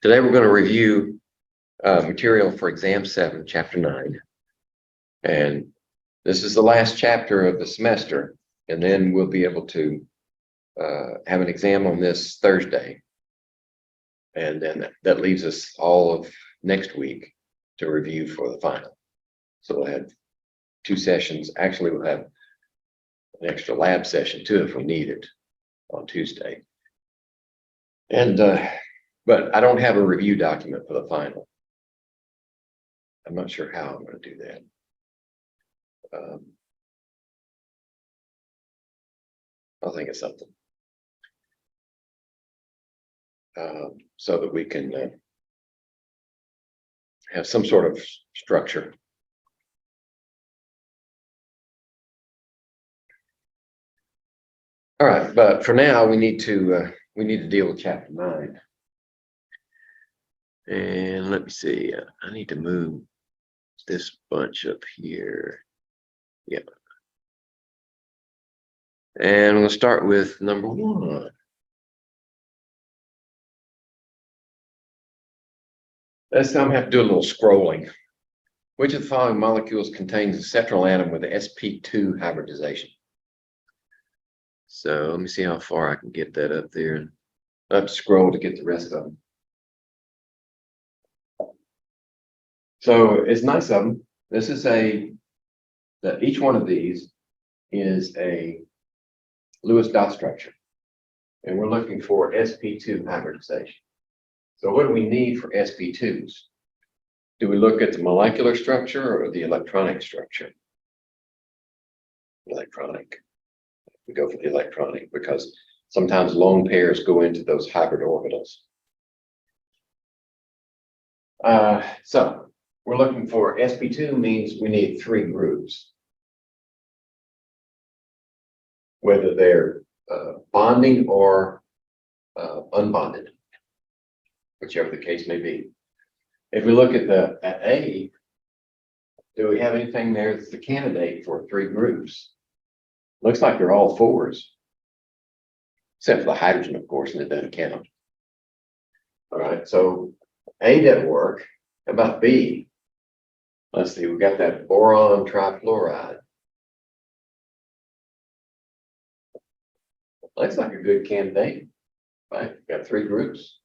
Today we're going to review material for Exam 7, Chapter 9. And this is the last chapter of the semester, and then we'll be able to have an exam on this Thursday. And then that leaves us all of next week to review for the final. So we'll have 2 sessions. Actually, we'll have an extra lab session too if we need it on Tuesday. And but I don't have a review document for the final. I'm not sure how I'm going to do that. I'll think of something so that we can have some sort of structure. All right, but for now we need to deal with Chapter 9. And let me see. I need to move this bunch up here. Yep. And we'll start with number 1. This time I have to do a little scrolling. Which of the following molecules contains a central atom with sp2 hybridization? So let me see how far I can get that up there. I have to scroll to get the rest of them. So it's nice of them. This is each one of these is a Lewis dot structure. And we're looking for sp2 hybridization. So what do we need for sp2s? Do we look at the molecular structure or the electronic structure? Electronic. We go for the electronic because sometimes lone pairs go into those hybrid orbitals. So we're looking for sp2 means we need 3 groups. Whether they're bonding or unbonded, whichever the case may be. If we look at A, do we have anything there that's the candidate for 3 groups? Looks like they're all 4s, except for the hydrogen, of course, and it doesn't count. All right, so A doesn't work. How about B? Let's see, we've got that boron trifluoride. Looks like a good candidate, right? Got 3 groups.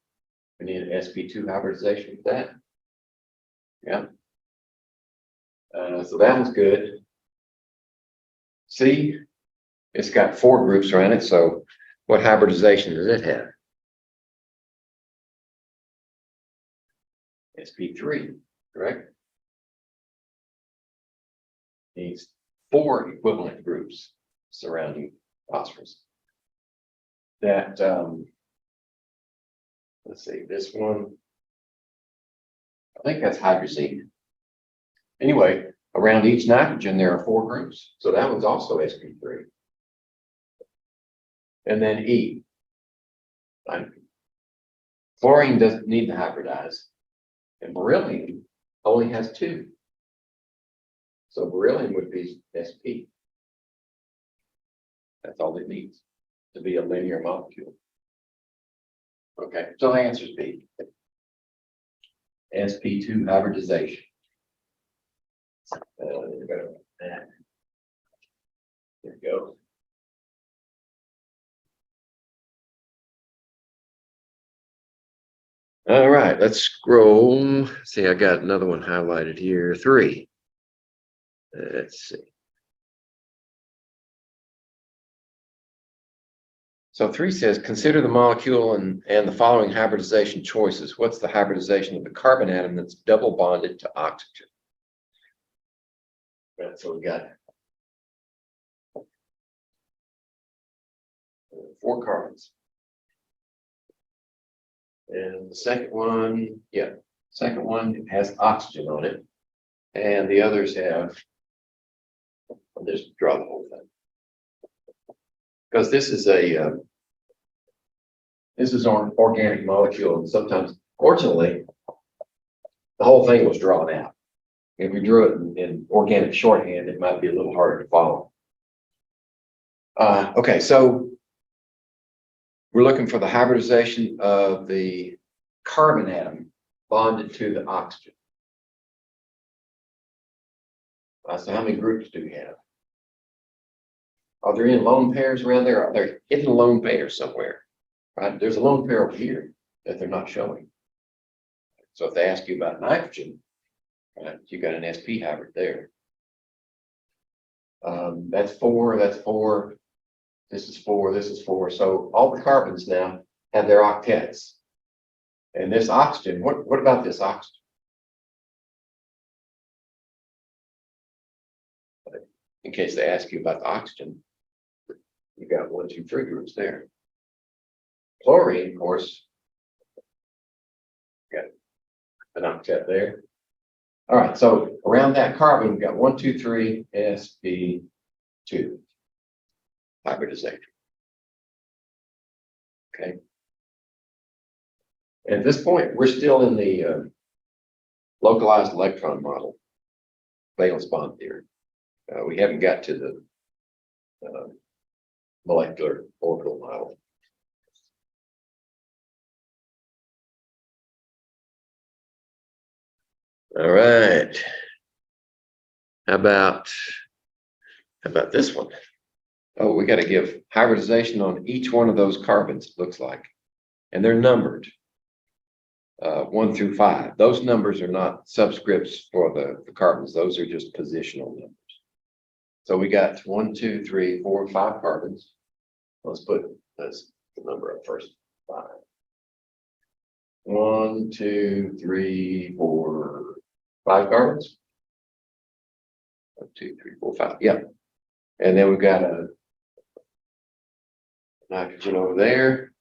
We need an sp2 hybridization for that. Yeah. So that one's good. C, it's got 4 groups around it. So what hybridization does it have? sp3, correct? Needs 4 equivalent groups surrounding phosphorus. That let's see, this one, I think that's hydrazine. Anyway, around each nitrogen there are 4 groups, so that one's also sp3. And then E, chlorine doesn't need to hybridize, and beryllium only has 2. So beryllium would be sp. That's all it needs to be a linear molecule. Okay, so the answer is B. sp2 hybridization. There we go. All right, let's scroll. See, I got another one highlighted here. 3. Let's see. So 3 says, consider the molecule and the following hybridization choices. What's the hybridization of the carbon atom that's double bonded to oxygen? Right, so we got 4 carbons. And the second one, second one has oxygen on it. And the others have, I'll just draw the whole thing. Because this is an organic molecule, and sometimes, fortunately, the whole thing was drawn out. If we drew it in organic shorthand, it might be a little harder to follow. Okay, so we're looking for the hybridization of the carbon atom bonded to the oxygen. So how many groups do we have? Are there any lone pairs around there? Are there hidden lone pairs somewhere? Right? There's a lone pair over here that they're not showing. So if they ask you about nitrogen, right, you got an sp hybrid there. That's 4, that's 4, this is 4, this is 4. So all the carbons now have their octets. And this oxygen, what about this oxygen? In case they ask you about the oxygen, you got 1, 2, 3 groups there. Chlorine, of course, got an octet there. All right, so around that carbon, we've got 1, 2, 3, sp2 hybridization. Okay. And at this point, we're still in the localized electron model, valence bond theory. We haven't got to the molecular orbital model. All right. How about this one? Oh, we got to give hybridization on each one of those carbons, it looks like. And they're numbered 1 through 5. Those numbers are not subscripts for the carbons. Those are just positional numbers. So we got 1, 2, 3, 4, 5 carbons. Let's put the number up first. 5. 1, 2, 3, 4, 5 carbons. 1, 2, 3, 4, 5. Yeah. And then we've got a nitrogen over there.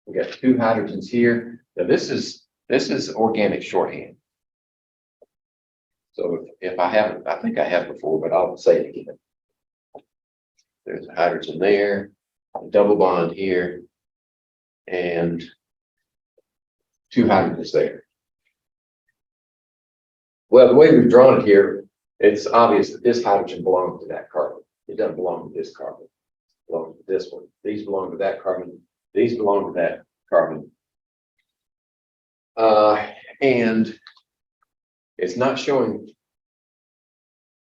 We got 2 hydrogens here. Now this is organic shorthand. So if I haven't, I think I have before, but I'll say it again. There's a hydrogen there, a double bond here, and 2 hydrogens there. Well, the way we've drawn it here, it's obvious that this hydrogen belongs to that carbon. It doesn't belong to this carbon. It belongs to this one. These belong to that carbon. These belong to that carbon. And it's not showing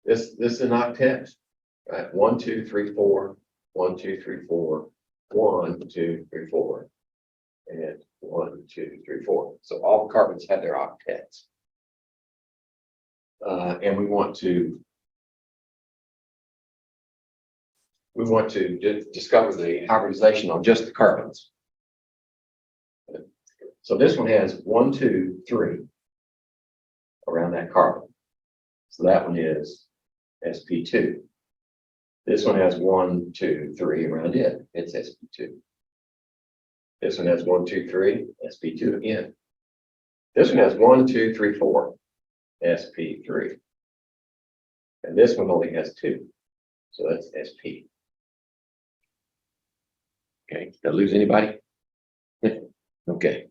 this is an octet, right? 1, 2, 3, 4, 1, 2, 3, 4, 1, 2, 3, 4, and 1, 2, 3, 4. So all the carbons have their octets. And we want to discover the hybridization on just the carbons. So this one has 1, 2, 3 around that carbon. So that one is sp2. This one has 1, 2, 3 around it. It's sp2. This one has 1, 2, 3, sp2 again. This one has 1, 2, 3, 4, sp3. And this one only has 2. So that's sp. Okay, did I lose anybody? Okay.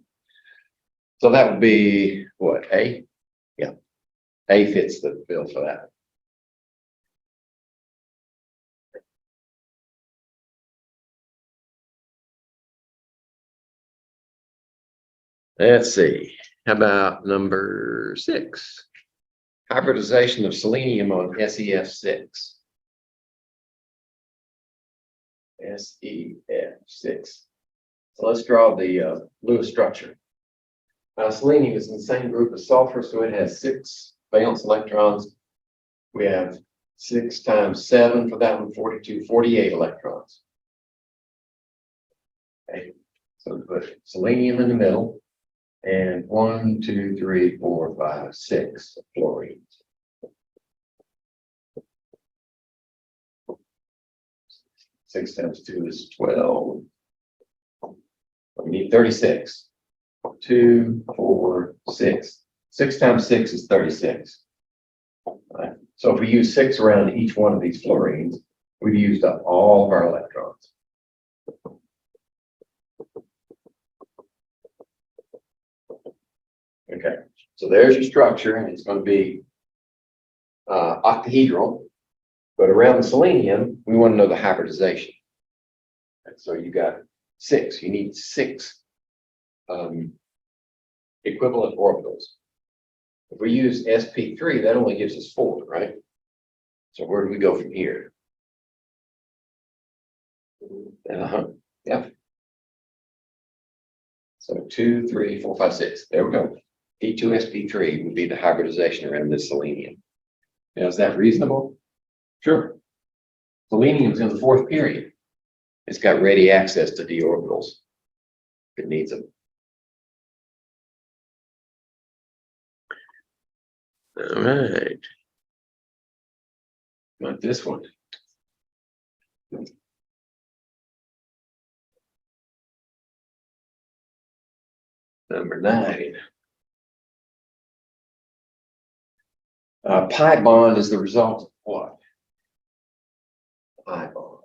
So that would be what, A? Yeah. A fits the bill for that. Let's see. How about number 6? Hybridization of selenium on SEF6. SEF6. So let's draw the Lewis structure. Selenium is in the same group as sulfur, so it has 6 valence electrons. We have 6 times 7 for that one, 42, 48 electrons. Okay, so put selenium in the middle, and 1, 2, 3, 4, 5, 6 fluorines. Six times 2 is 12. We need 36. 2, 4, 6. 6 times 6 is 36. Right. So if we use 6 around each one of these fluorines, we've used up all of our electrons. Okay, so there's your structure, and it's going to be octahedral. But around the selenium, we want to know the hybridization. And so you got 6. You need 6 equivalent orbitals. If we use sp3, that only gives us 4, right? So where do we go from here? Yeah. So 2, 3, 4, 5, 6. There we go. P2sp3 would be the hybridization around this selenium. Now, is that reasonable? Sure. Selenium's in the 4th period. It's got ready access to d orbitals if it needs them. All right. Not this one. Number 9. Pi bond is the result of what? Pi bond.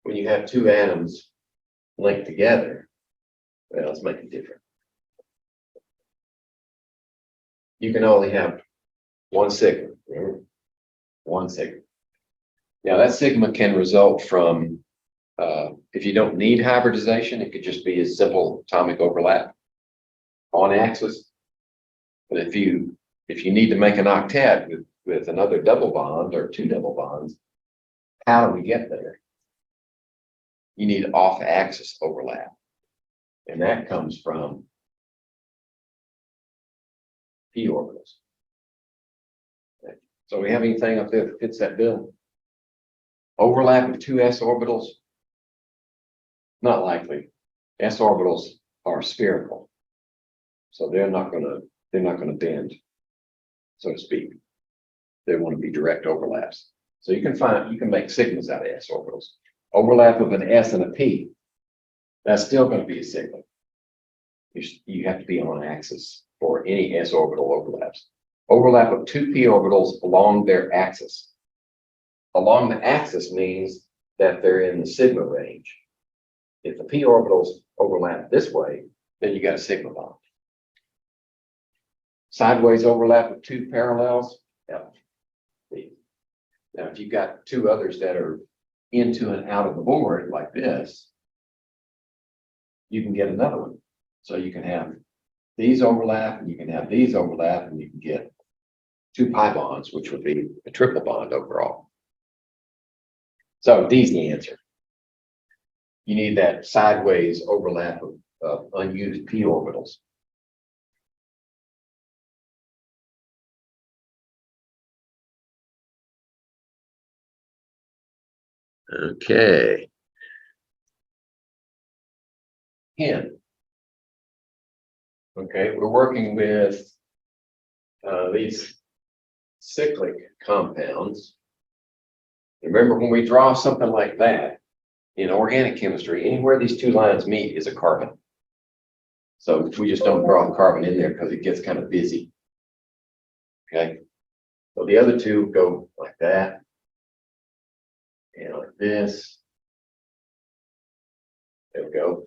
When you have 2 atoms linked together, well, let's make it different. You can only have 1 sigma. Remember? 1 sigma. Now that sigma can result from, if you don't need hybridization, it could just be a simple atomic overlap on axis. But if you need to make an octet with another double bond or 2 double bonds, how do we get there? You need off-axis overlap, and that comes from p orbitals. Okay. So we have anything up there that fits that bill? Overlap of 2 s orbitals? Not likely. S orbitals are spherical, so they're not going to bend, so to speak. They want to be direct overlaps. So you can make sigmas out of s orbitals. Overlap of an s and a p, that's still going to be a sigma. You have to be on axis for any s orbital overlaps. Overlap of 2 p orbitals along their axis. Along the axis means that they're in the sigma range. If the p orbitals overlap this way, then you got a sigma bond. Sideways overlap of 2 parallels. Yeah. Now, if you've got 2 others that are into and out of the board like this, you can get another one. So you can have these overlap, and you can have these overlap, and you can get 2 pi bonds, which would be a triple bond overall. So D's the answer. You need that sideways overlap of unused p orbitals. Okay. CHEM. Okay, we're working with these cyclic compounds. Remember, when we draw something like that in organic chemistry, anywhere these 2 lines meet is a carbon. So we just don't draw the carbon in there because it gets kind of busy. Okay, so the other 2 go like that and like this. There we go.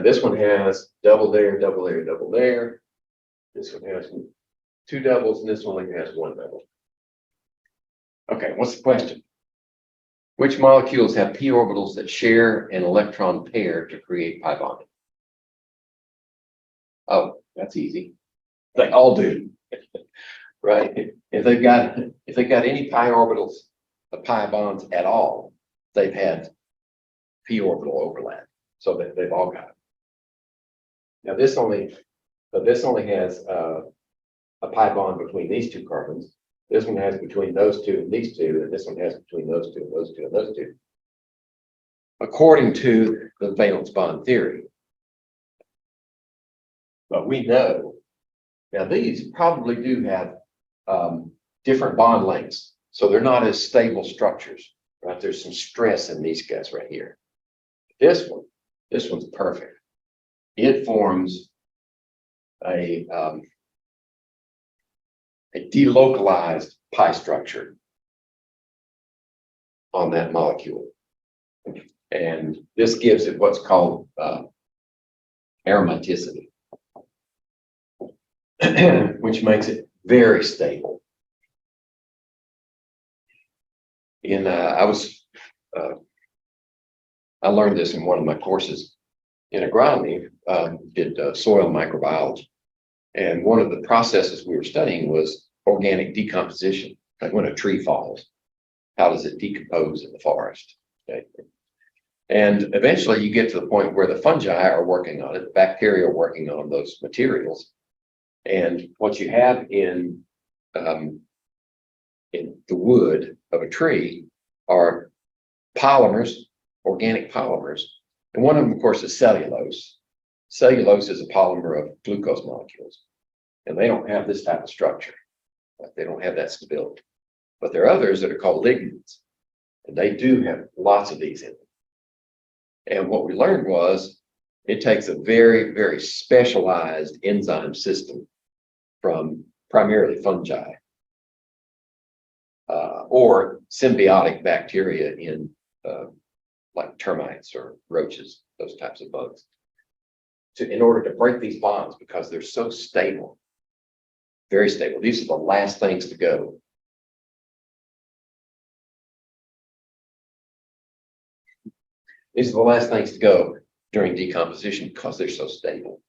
This one has double there, double there, double there. This one has 2 doubles, and this one only has 1 double. Okay, what's the question? Which molecules have p orbitals that share an electron pair to create pi bonding? Oh, that's easy. They all do, right? If they've got any pi orbitals, the pi bonds at all, they've had p orbital overlap, so that they've all got it. Now this only has a pi bond between these 2 carbons. This one has between those 2 and these 2, and this one has between those 2 and those 2 and those 2. According to the valence bond theory. But we know, now these probably do have different bond lengths, so they're not as stable structures, right? There's some stress in these guys right here. This one's perfect. It forms a delocalized pi structure on that molecule. And this gives it what's called aromaticity, which makes it very stable. I learned this in one of my courses. in agronomy, did soil microbiology. And one of the processes we were studying was organic decomposition. Like when a tree falls, how does it decompose in the forest? Okay. And eventually you get to the point where the fungi are working on it, the bacteria are working on those materials. And what you have in the wood of a tree are polymers, organic polymers. And one of them, of course, is cellulose. Cellulose is a polymer of glucose molecules. And they don't have this type of structure. They don't have that stability. But there are others that are called lignins. And they do have lots of these in them. And what we learned was it takes a very, very specialized enzyme system from primarily fungi or symbiotic bacteria in like termites or roaches, those types of bugs, in order to break these bonds because they're so stable, very stable. These are the last things to go. These are the last things to go during decomposition because they're so stable.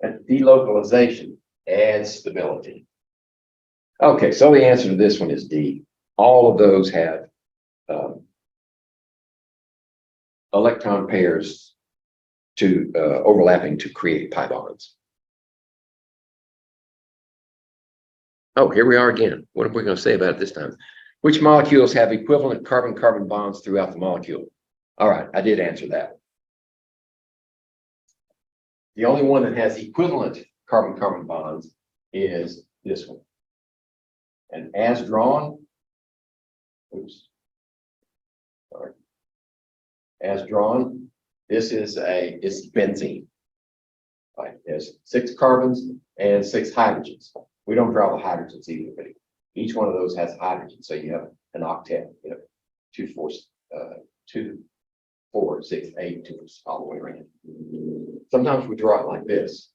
And delocalization adds stability. Okay, so the answer to this one is D. All of those have electron pairs to overlapping to create pi bonds. Oh, here we are again. What are we going to say about it this time? Which molecules have equivalent carbon-carbon bonds throughout the molecule? All right, I did answer that. The only one that has equivalent carbon-carbon bonds is this one. And as drawn, oops, sorry. As drawn, this is it's benzene. Right, it has 6 carbons and 6 hydrogens. We don't draw the hydrogens either, but each one of those has a hydrogen. So you have an octet, you know, 2, 4, 6, 8, 2 all the way around. Sometimes we draw it like this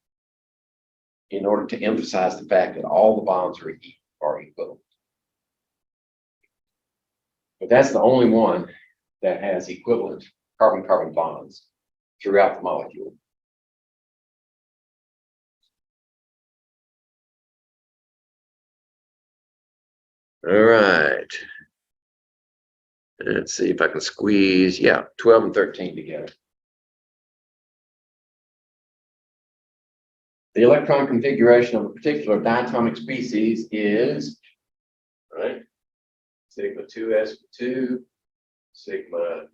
in order to emphasize the fact that all the bonds are equivalent. But that's the only one that has equivalent carbon-carbon bonds throughout the molecule. All right. Let's see if I can squeeze, 12 and 13 together. The electron configuration of a particular diatomic species is, right, sigma 2s2, sigma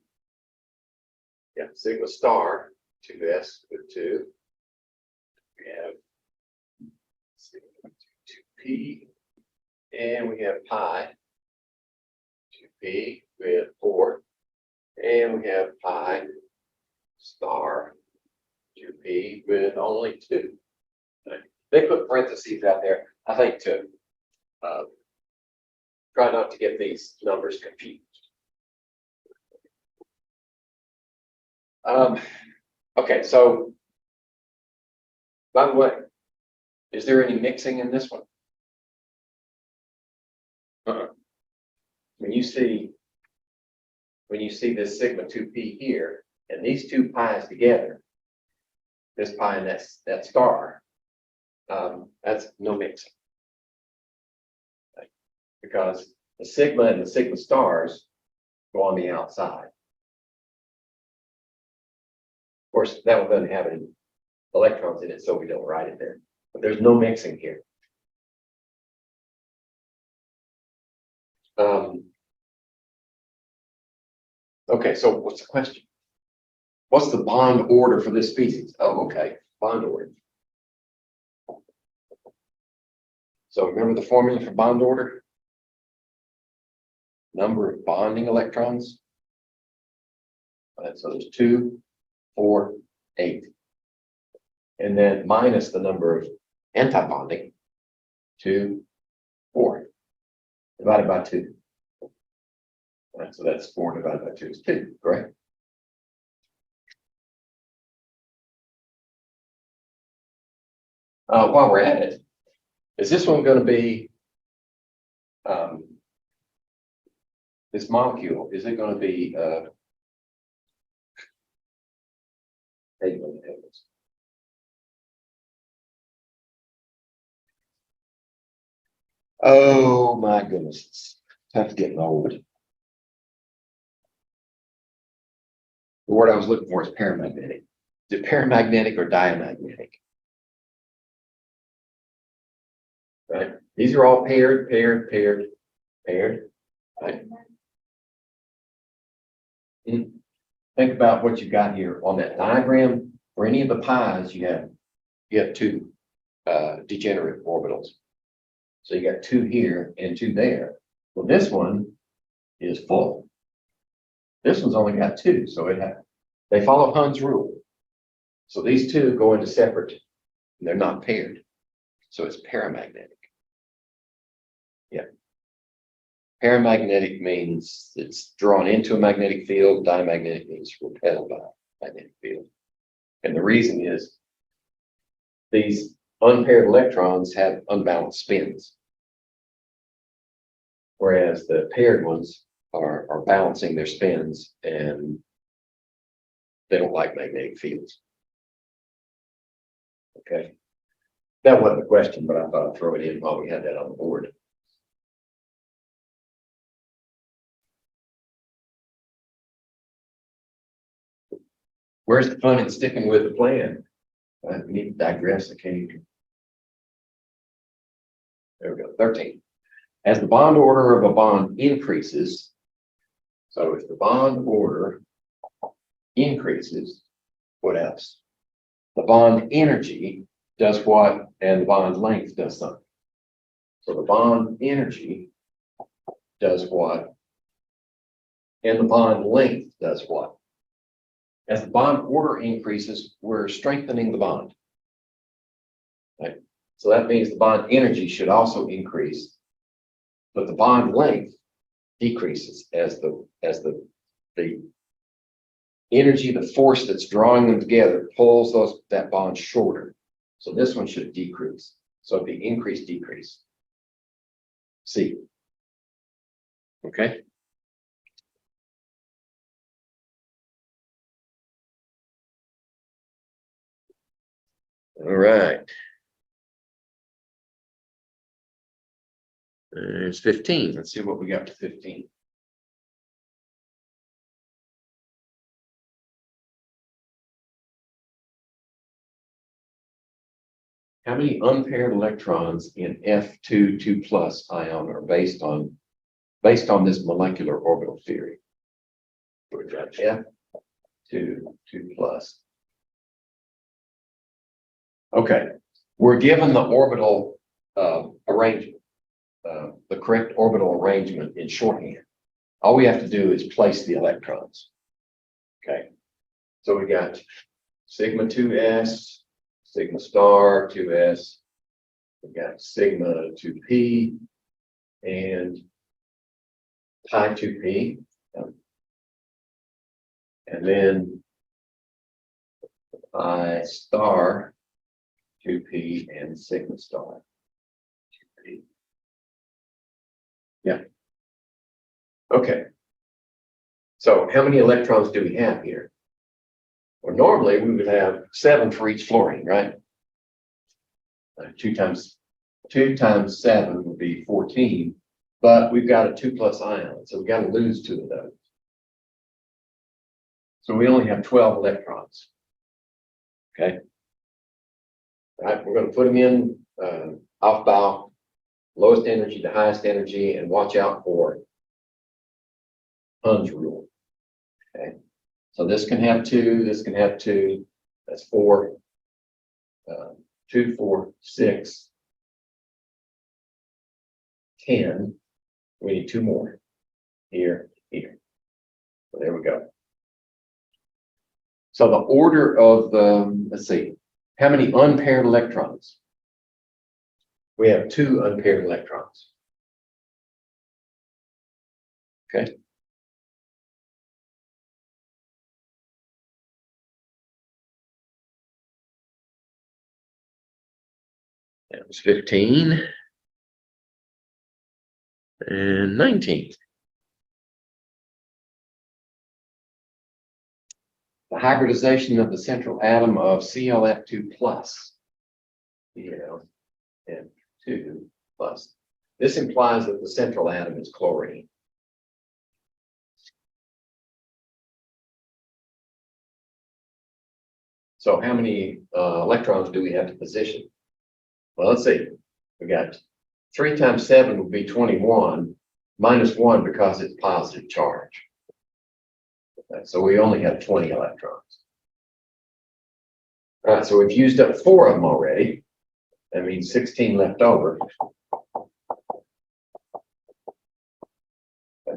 star 2s with 2. We have sigma 2p, and we have pi 2p with 4, and we have pi star 2p with only 2. They put parentheses out there, I think, to try not to get these numbers confused. Okay, so by the way, is there any mixing in this one? When you see this sigma 2p here, and these two pi's together, this pi and that star, that's no mixing. Okay. Because the sigma and the sigma stars go on the outside. Of course, that one doesn't have any electrons in it, so we don't write it there. But there's no mixing here. Okay, so what's the question? What's the bond order for this species? Oh, okay, bond order. So remember the formula for bond order? Number of bonding electrons. Right, so there's 2, 4, 8. And then minus the number of anti-bonding, 2, 4, divided by 2. Right, so that's 4 divided by 2 is 2, correct? While we're at it, is this one going to be this molecule, is it going to be oh my goodness, it's tough getting old. The word I was looking for is paramagnetic. Is it paramagnetic or diamagnetic? Right? These are all paired. Right? Think about what you've got here on that diagram. For any of the pi's, you have two degenerate orbitals. So you got two here and two there. Well, this one is full. This one's only got two, so they follow Hund's rule. So these two go into separate, and they're not paired. So it's paramagnetic. Yeah. Paramagnetic means it's drawn into a magnetic field. Diamagnetic means repelled by a magnetic field. And the reason is these unpaired electrons have unbalanced spins, whereas the paired ones are balancing their spins, and they don't like magnetic fields. Okay. That wasn't the question, but I thought I'd throw it in while we had that on the board. Where's the fun in sticking with the plan? We need to digress. I can't even. There we go. 13. As the bond order of a bond increases, so if the bond order increases, what else? The bond energy does what, and the bond length does something. So the bond energy does what, and the bond length does what? As the bond order increases, we're strengthening the bond. Right? So that means the bond energy should also increase, but the bond length decreases as the energy, the force that's drawing them together pulls that bond shorter. So this one should decrease. So it'd be increase, decrease. C. Okay. All right. There's 15. Let's see what we got to 15. How many unpaired electrons in F2 2+ ion are based on this molecular orbital theory? We've got F2 2+. Okay, we're given the orbital arrangement, the correct orbital arrangement in shorthand. All we have to do is place the electrons. Okay, so we got sigma 2s, sigma star 2s, we got sigma 2p, and pi 2p, and then pi star 2p and sigma star 2p. Yeah. Okay. So how many electrons do we have here? Well, normally we would have 7 for each fluorine, right? 2 times 7 would be 14, but we've got a 2+ ion, so we've got to lose 2 of those. So we only have 12 electrons. Okay. All right, we're going to put them in off-bow, lowest energy to highest energy, and watch out for Hund's rule. Okay. So this can have 2, this can have 2, that's 4, 2, 4, 6, 10. We need 2 more here, here. So there we go. So the order of the, let's see, how many unpaired electrons? We have 2 unpaired electrons. Okay. That was 15 and 19. the hybridization of the central atom of ClF2 plus, and 2 plus. This implies that the central atom is chlorine. So how many electrons do we have to position? Well, let's see. We got 3 times 7 would be 21, minus 1 because it's positive charge. Okay, so we only have 20 electrons. All right, so we've used up 4 of them already. That means 16 left over.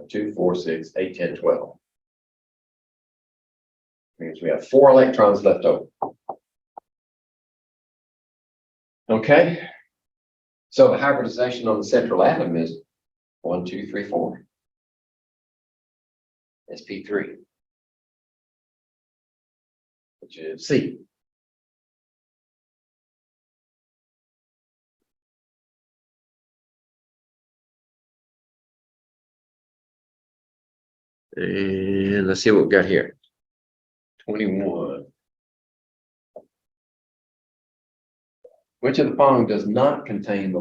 2, 4, 6, 8, 10, 12. Means we have 4 electrons left over. Okay. So the hybridization on the central atom is 1, 2, 3, 4. sp3, which is C. And let's see what we've got here. 21. Which of the following does not contain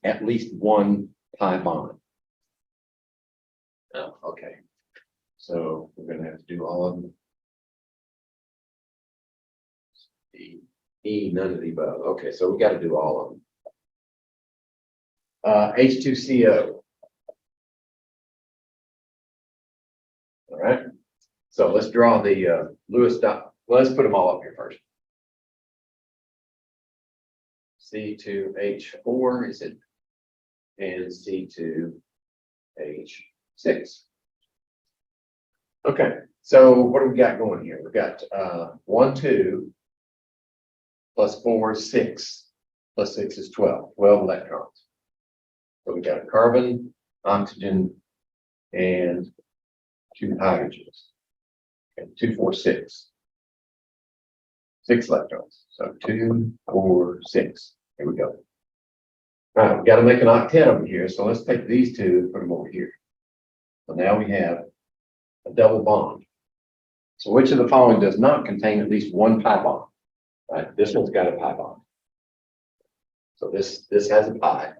at least one pi bond? Oh, okay. So we're going to have to do all of them. E, none of the above. Okay, so we got to do all of them. H2CO. All right. So let's draw the Lewis dot. Well, let's put them all up here first. C2H4 is it, and C2H6. Okay, so what do we got going here? We've got 1, 2 plus 4 is 6, plus 6 is 12, 12 electrons. So we got a carbon, oxygen, and 2 hydrogens. Okay, 2, 4, 6. 6 electrons. So 2, 4, 6. Here we go. All right, we've got to make an octet over here. So let's take these 2 and put them over here. So now we have a double bond. So which of the following does not contain at least one pi bond? Right, this one's got a pi bond. So this has a pi.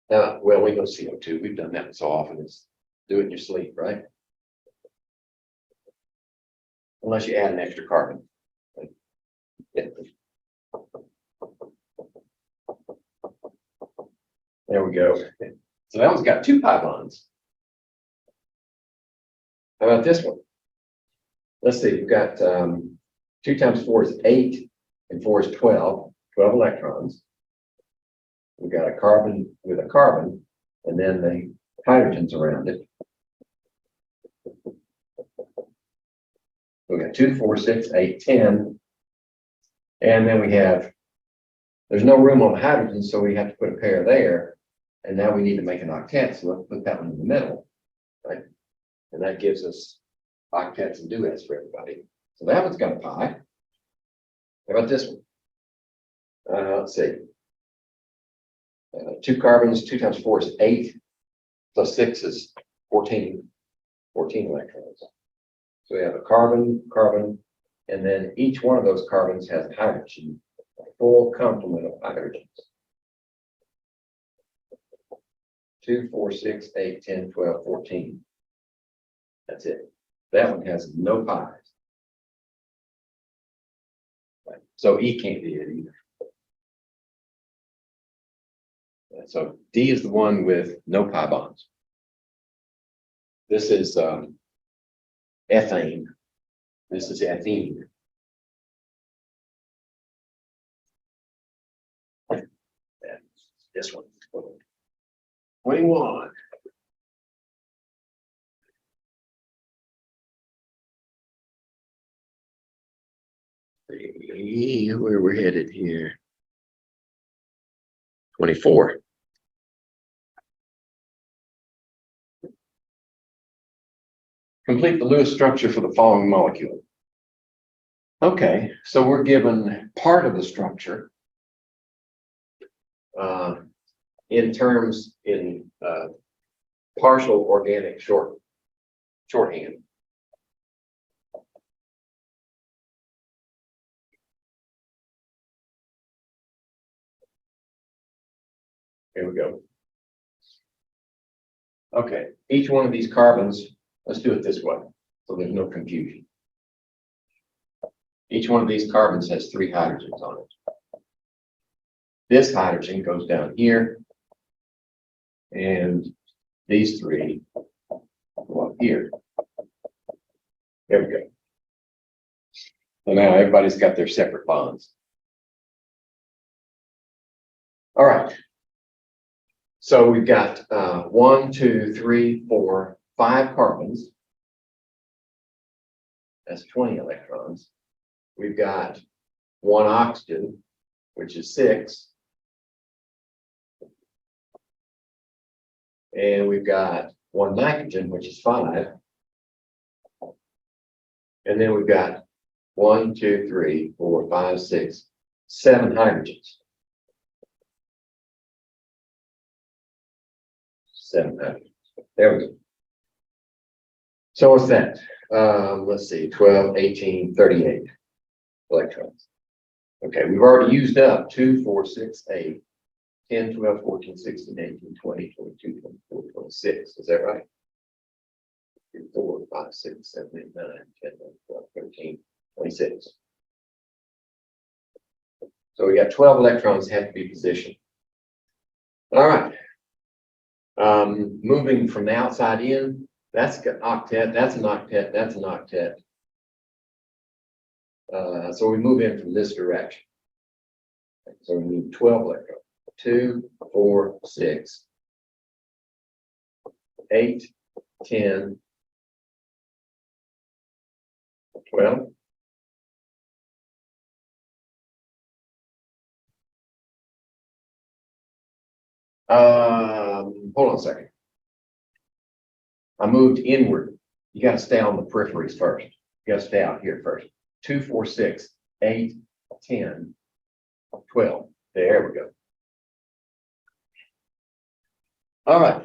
Well, we know CO2. We've done that so often. It's do it in your sleep, right? Unless you add an extra carbon. Yeah. There we go. So that one's got 2 pi bonds. How about this one? Let's see, we've got 2 times 4 is 8, and 4 is 12, 12 electrons. We've got a carbon with a carbon, and then the hydrogens around it. We've got 2, 4, 6, 8, 10. And then we have, there's no room on the hydrogen, so we have to put a pair there. And now we need to make an octet, so let's put that one in the middle, right? And that gives us octets and duets for everybody. So that one's got a pi. How about this one? Let's see. 2 carbons, 2 times 4 is 8, plus 6 is 14 electrons. So we have a carbon, carbon, and then each one of those carbons has hydrogen, a full complement of hydrogens. 2, 4, 6, 8, 10, 12, 14. That's it. That one has no pi's. Right. So E can't be it either. So D is the one with no pi bonds. This is ethane. This is ethene. And this one. 21. See where we're headed here. 24. Complete the Lewis structure for the following molecule. Okay, so we're given part of the structure in partial organic shorthand. Here we go. Okay, each one of these carbons, let's do it this way, so there's no confusion. Each one of these carbons has 3 hydrogens on it. This hydrogen goes down here, and these 3 go up here. There we go. So now everybody's got their separate bonds. All right. So we've got 1, 2, 3, 4, 5 carbons. That's 20 electrons. We've got 1 oxygen, which is 6. And we've got 1 nitrogen, which is 5. And then we've got 1, 2, 3, 4, 5, 6, 7 hydrogens. 7 hydrogens. There we go. So what's that? Let's see, 12, 18, 38 electrons. Okay, we've already used up 2, 4, 6, 8, 10, 12, 14, 16, 18, 20, 22, 24, 26. Is that right? 3, 4, 5, 6, 7, 8, 9, 10, 11, 12, 13, 26. So we got 12 electrons have to be positioned. All right. Moving from the outside in, that's an octet, that's an octet, that's an octet. So we move in from this direction. So we need 12 electrons. 2, 4, 6, 8, 10, 12. Hold on a second. I moved inward. You got to stay on the peripheries first. You got to stay out here first. 2, 4, 6, 8, 10, 12. There we go. All right.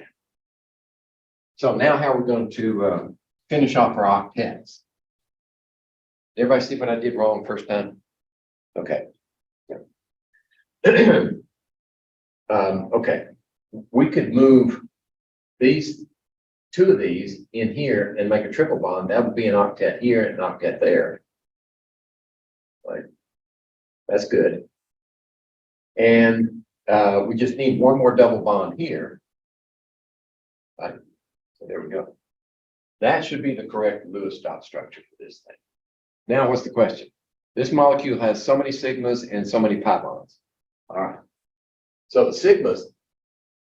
So now how we're going to finish off our octets. Everybody see what I did wrong first time? Okay. Okay. We could move these 2 of these in here and make a triple bond. That would be an octet here and an octet there. Right. That's good. And we just need 1 more double bond here. Right. So there we go. That should be the correct Lewis dot structure for this thing. Now, what's the question? This molecule has so many sigmas and so many pi bonds. All right. So the sigmas,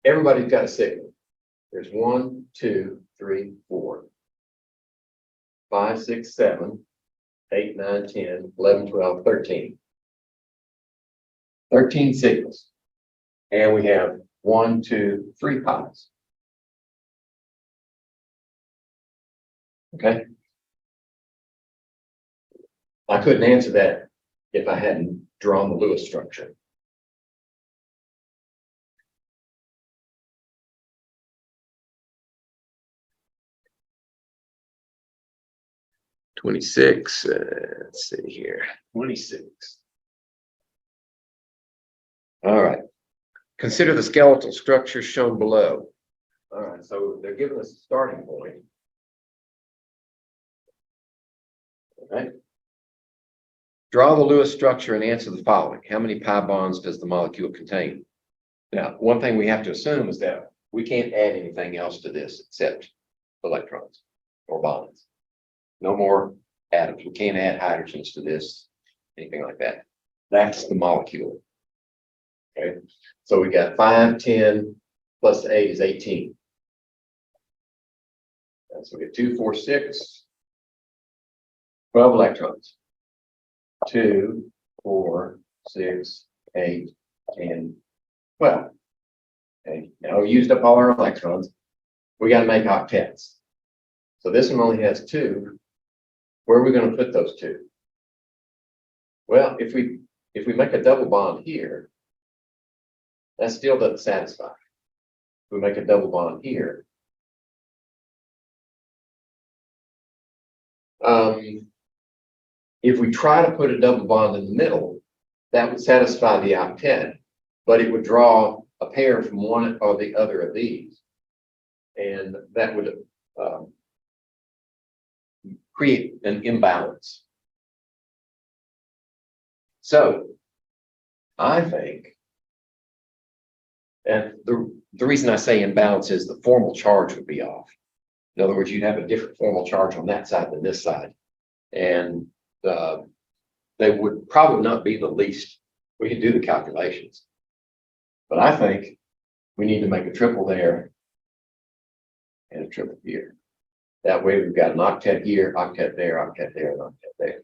everybody's got a sigma. There's 1, 2, 3, 4, 5, 6, 7, 8, 9, 10, 11, 12, 13. 13 sigmas. And we have 1, 2, 3 pi's. Okay. I couldn't answer that if I hadn't drawn the Lewis structure. Let's see here, 26. All right. Consider the skeletal structure shown below. All right, so they're giving us a starting point. All right. Draw the Lewis structure and answer the following. How many pi bonds does the molecule contain? Now, one thing we have to assume is that we can't add anything else to this except electrons or bonds. No more atoms. We can't add hydrogens to this, anything like that. That's the molecule. Okay. So we got 5, 10 plus 8 is 18. And so we get 2, 4, 6, 12 electrons. 2, 4, 6, 8, 10, 12. Okay. Now we used up all our electrons. We got to make octets. So this one only has 2. Where are we going to put those 2? Well, if we make a double bond here, that still doesn't satisfy. If we make a double bond here, if we try to put a double bond in the middle, that would satisfy the octet, but it would draw a pair from one or the other of these. And that would create an imbalance. So I think, and the reason I say imbalance is the formal charge would be off. In other words, you'd have a different formal charge on that side than this side. And they would probably not be the least. We could do the calculations. But I think we need to make a triple there and a triple here. That way we've got an octet here, octet there, octet there, and octet there.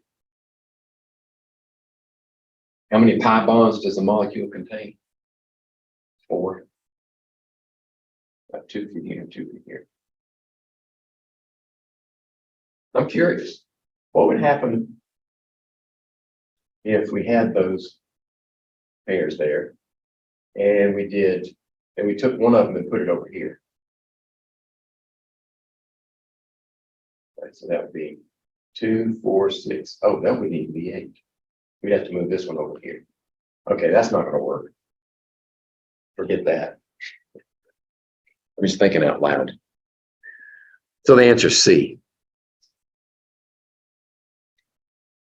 How many pi bonds does a molecule contain? 4. Got 2 from here, 2 from here. I'm curious, what would happen if we had those pairs there and we took one of them and put it over here? Right, so that would be 2, 4, 6. Oh, that would need to be 8. We'd have to move this one over here. Okay, that's not going to work. Forget that. I'm just thinking out loud. So the answer is C.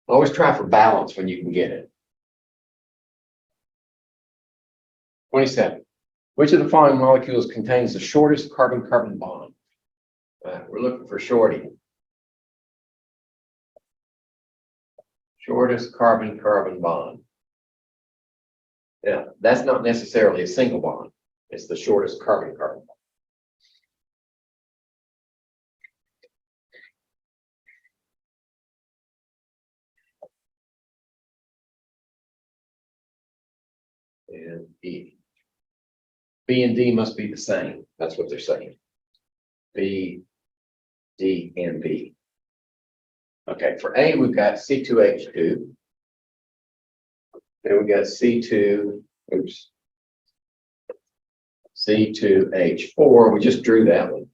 Always try for balance when you can get it. 27. Which of the following molecules contains the shortest carbon-carbon bond? We're looking for shorty. Shortest carbon-carbon bond. Yeah, that's not necessarily a single bond. It's the shortest carbon-carbon bond. And E. B and D must be the same. That's what they're saying. B, D, and B. Okay, for A, we've got C2H2. Then we've got C2H4. We just drew that one.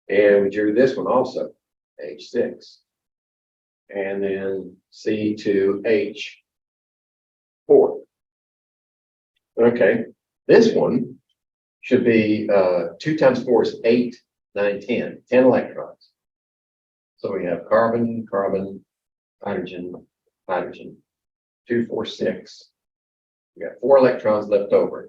And we drew this one also, H6. And then C2H4. Okay, this one should be 2 times 4 is 8, 9, 10. 10 electrons. So we have carbon, carbon, hydrogen, hydrogen. 2, 4, 6. We got 4 electrons left over.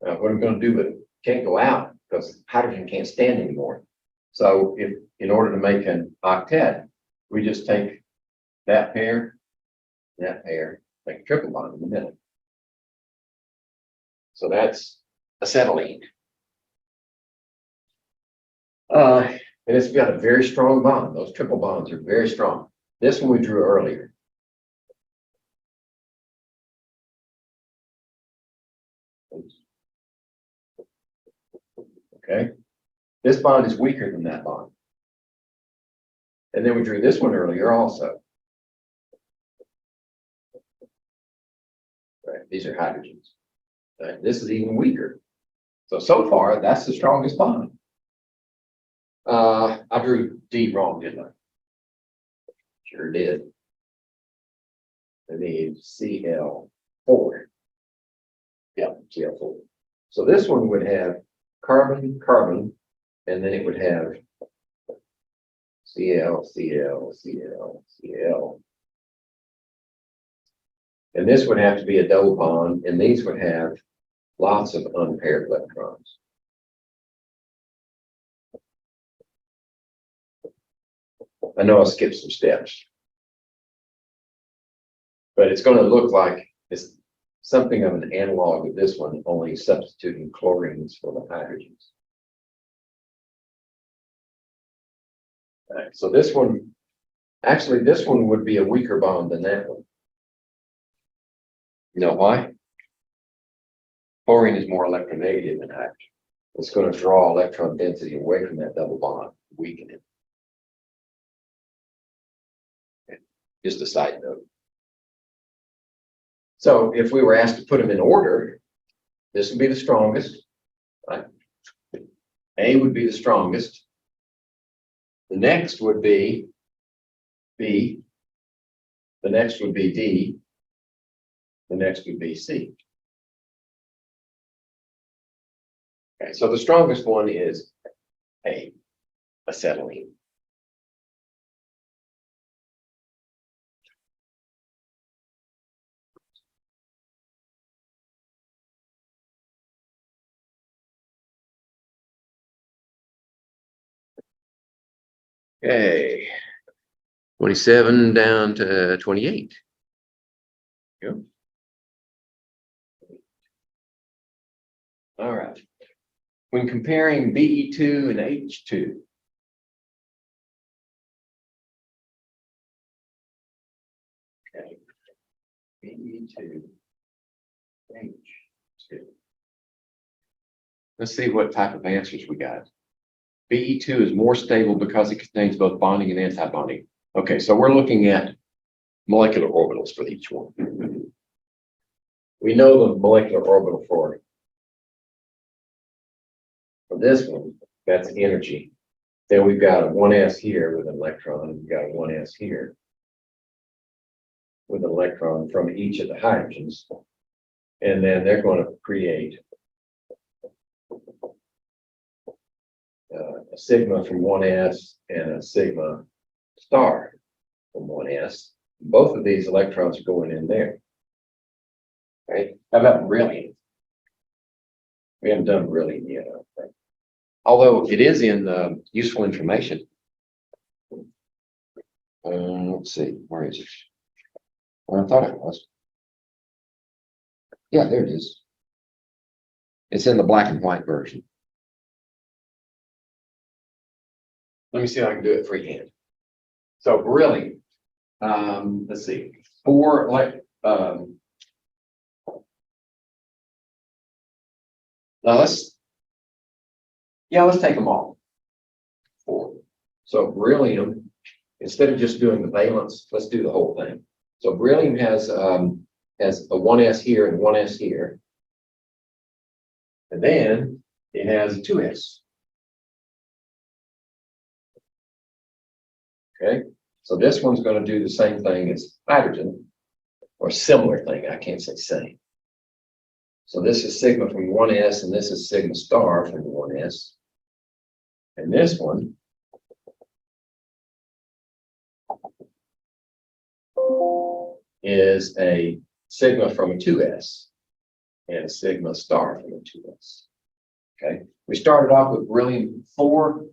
Now, what are we going to do with it? Can't go out because hydrogen can't stand anymore. So if in order to make an octet, we just take that pair, make a triple bond in the middle. So that's acetylene. And it's got a very strong bond. Those triple bonds are very strong. This one we drew earlier. Okay. This bond is weaker than that bond. And then we drew this one earlier also. Right. These are hydrogens. Right. This is even weaker. So far, that's the strongest bond. I drew D wrong, didn't I? Sure did. I need Cl4. Yeah, Cl4. So this one would have carbon, carbon, and then it would have Cl, Cl, Cl, Cl. And this would have to be a double bond, and these would have lots of unpaired electrons. I know I skipped some steps, but it's going to look like it's something of an analog of this one, only substituting chlorines for the hydrogens. All right, so this one, actually, this one would be a weaker bond than that one. You know why? Chlorine is more electronegative than hydrogen. It's going to draw electron density away from that double bond, weaken it. Okay. Just a side note. So if we were asked to put them in order, this would be the strongest, right? A would be the strongest. The next would be B. The next would be D. The next would be C. Okay, so the strongest one is acetylene. Okay, 27 down to 28. Yep. All right. When comparing Be2 and H2, okay, Be2, H2. Let's see what type of answers we got. Be2 is more stable because it contains both bonding and anti-bonding. Okay, so we're looking at molecular orbitals for each one. We know the molecular orbital for this one, that's energy. Then we've got a 1s here with an electron, and we've got a 1s here with an electron from each of the hydrogens. And then they're going to create a sigma from 1s and a sigma star from 1s. Both of these electrons are going in there. Right? How about beryllium? We haven't done beryllium yet, I don't think. Although it is in useful information. Let's see, where is it? Well, I thought it was. Yeah, there it is. It's in the black and white version. Let me see if I can do it freehand. So beryllium, let's see, now let's take them all. 4. So beryllium, instead of just doing the valence, let's do the whole thing. So beryllium has a 1s here and 1s here. And then it has a 2s. Okay, so this one's going to do the same thing as hydrogen, or similar thing, I can't say same. So this is sigma from 1s, and this is sigma star from 1s. And this one is a sigma from a 2s and a sigma star from a 2s. Okay, we started off with beryllium 4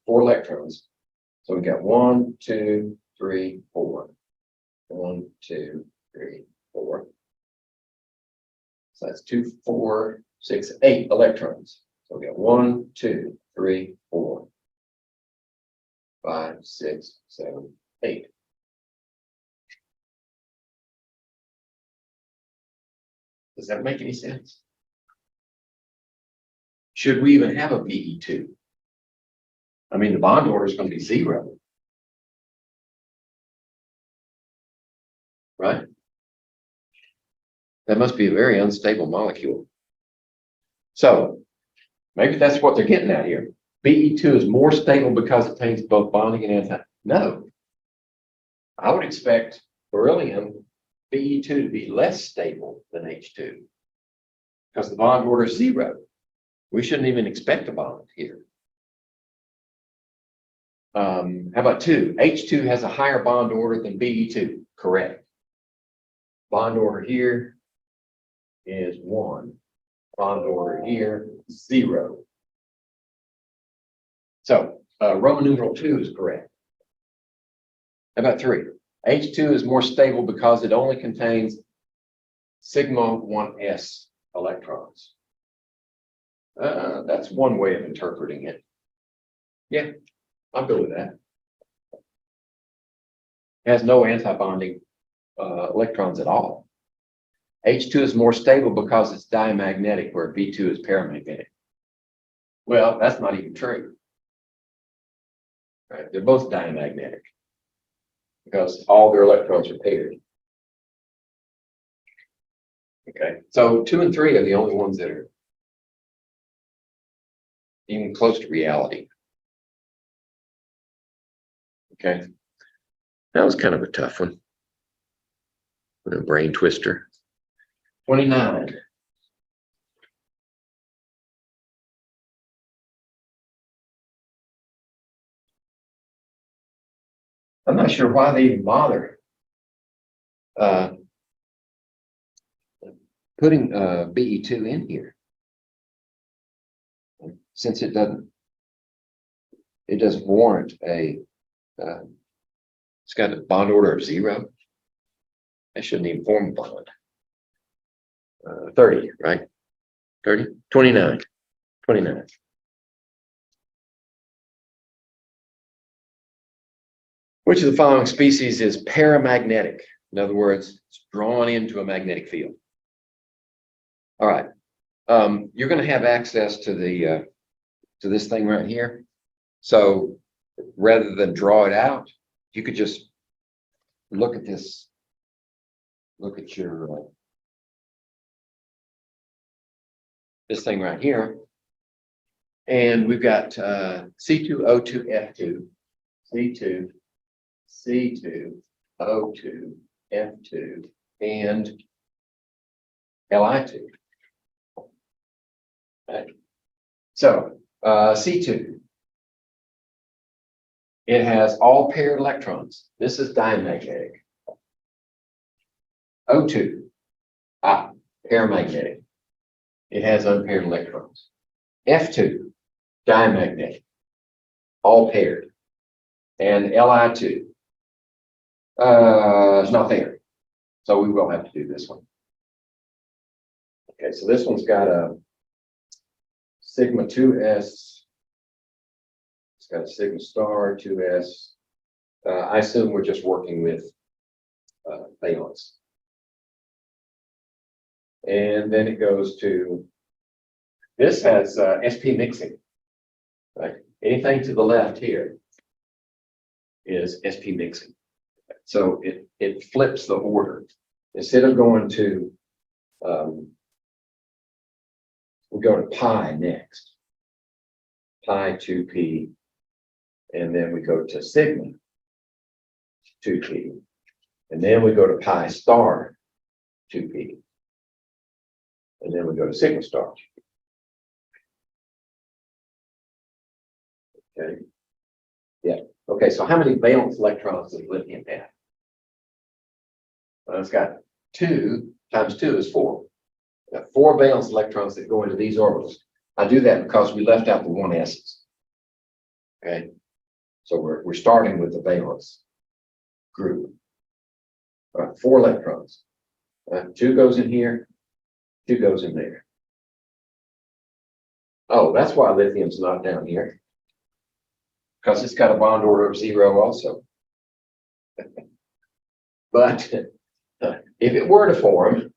electrons. So we got 1, 2, 3, 4. 1, 2, 3, 4. So that's 2, 4, 6, 8 electrons. So we got 1, 2, 3, 4, 5, 6, 7, 8. Does that make any sense? Should we even have a Be2? I mean, the bond order is going to be 0. Right? That must be a very unstable molecule. So maybe that's what they're getting at here. Be2 is more stable because it contains both bonding and anti. No. I would expect beryllium Be2 to be less stable than H2 because the bond order is 0. We shouldn't even expect a bond here. How about 2? H2 has a higher bond order than Be2. Correct. Bond order here is 1. Bond order here, 0. So Roman numeral 2 is correct. How about 3? H2 is more stable because it only contains sigma 1s electrons. That's one way of interpreting it. Yeah, I'll go with that. It has no anti-bonding electrons at all. H2 is more stable because it's diamagnetic, where B2 is paramagnetic. Well, that's not even true. Right? They're both diamagnetic because all their electrons are paired. Okay, so 2 and 3 are the only ones that are even close to reality. Okay, that was kind of a tough one. A brain twister. 29. I'm not sure why they even bother putting BE2 in here, since it doesn't warrant a it's got a bond order of 0. That shouldn't even form a bond. 30, right? 30, 29. Which of the following species is paramagnetic? In other words, it's drawn into a magnetic field. All right. You're going to have access to the to this thing right here. So rather than draw it out, you could just look at this. Look at your this thing right here, and we've got C2O2 F2, C2, C2, O2, F2, and Li2. Right. So C2, it has all paired electrons. This is diamagnetic. O2, paramagnetic. It has unpaired electrons. F2, diamagnetic, all paired. And Li2, it's not there. So we will have to do this one. Okay, so this one's got a sigma 2s. It's got a sigma star 2s. I assume we're just working with valence. And then it goes to, this has sp mixing, right? Anything to the left here is sp mixing. So it flips the order. Instead of going to, we go to pi next, pi 2p, and then we go to sigma 2p, and then we go to pi star 2p. And then we go to sigma star. Okay. Yeah. Okay. So how many valence electrons does lithium have? Well, it's got 2 times 2 is 4. We've got 4 valence electrons that go into these orbitals. I do that because we left out the 1s's. Okay. So we're starting with the valence group. All right, 4 electrons. 2 goes in here. 2 goes in there. Oh, that's why lithium's not down here. Because it's got a bond order of 0 also. But if it were to form,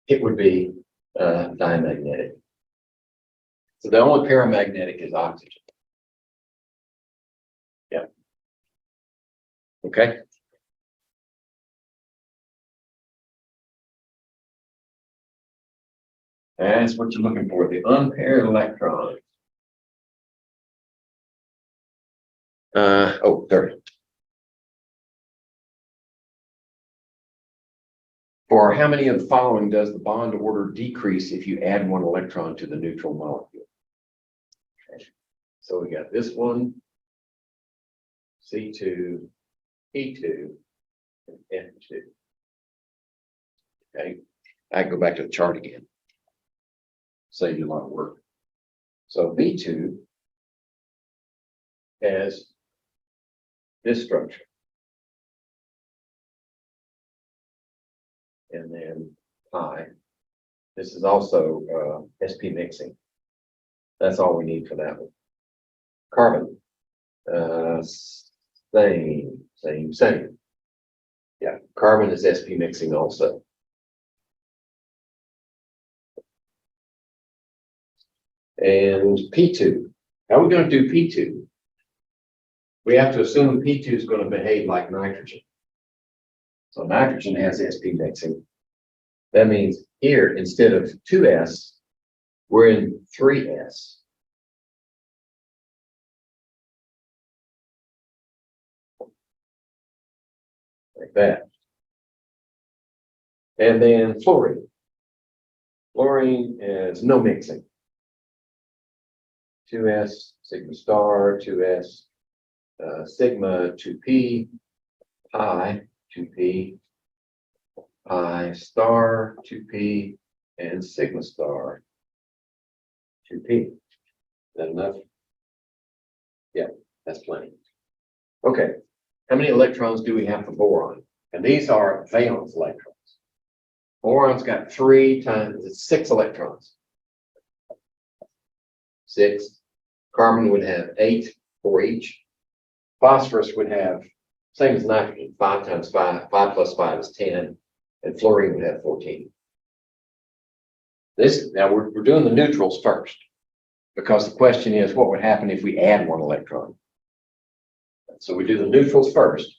it would be diamagnetic. So the only paramagnetic is oxygen. Yeah. Okay. That's what you're looking for, the unpaired electron. 30. For how many of the following does the bond order decrease if you add 1 electron to the neutral molecule? Okay. So we got this one, C2, E2, and F2. Okay, I go back to the chart again. Save you a lot of work. So B2 has this structure. And then pi. This is also sp mixing. That's all we need for that one. Carbon. Same. Yeah, carbon is sp mixing also. And P2. How are we going to do P2? We have to assume P2 is going to behave like nitrogen. So nitrogen has sp mixing. That means here, instead of 2s, we're in 3s. Like that. And then fluorine. Fluorine is no mixing. 2s, sigma star, 2s, sigma 2p, pi 2p, pi star 2p, and sigma star 2p. Is that enough? Yeah, that's plenty. Okay, how many electrons do we have for boron? And these are valence electrons. Boron's got 6 electrons. 6. Carbon would have 8 for each. Phosphorus would have, same as nitrogen, 5 times 5, 5 plus 5 is 10, and fluorine would have 14. Now we're doing the neutrals first, because the question is what would happen if we add 1 electron. So we do the neutrals first.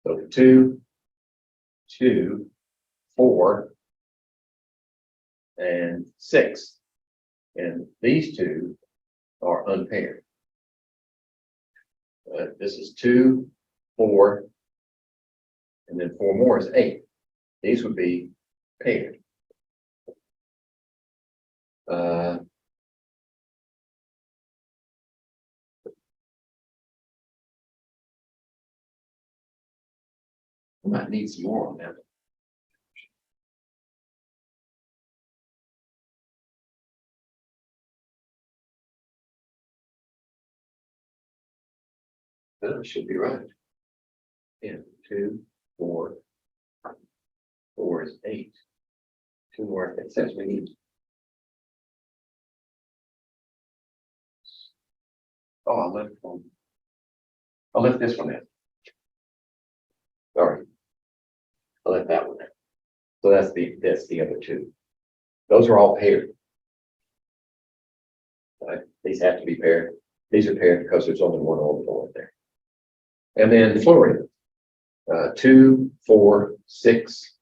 So 2, 2, 4, and 6. And these two are unpaired. This is 2, 4, and then 4 more is 8. These would be paired. I might need some more on that. That should be right. Yeah, 2, 4, 4 is 8. 2 more. It says we need. Oh, I left this one in. Sorry. I left that one in. So that's the other 2. Those are all paired. Right? These have to be paired. These are paired because there's only 1 orbital in there. And then fluorine. 2, 4, 6,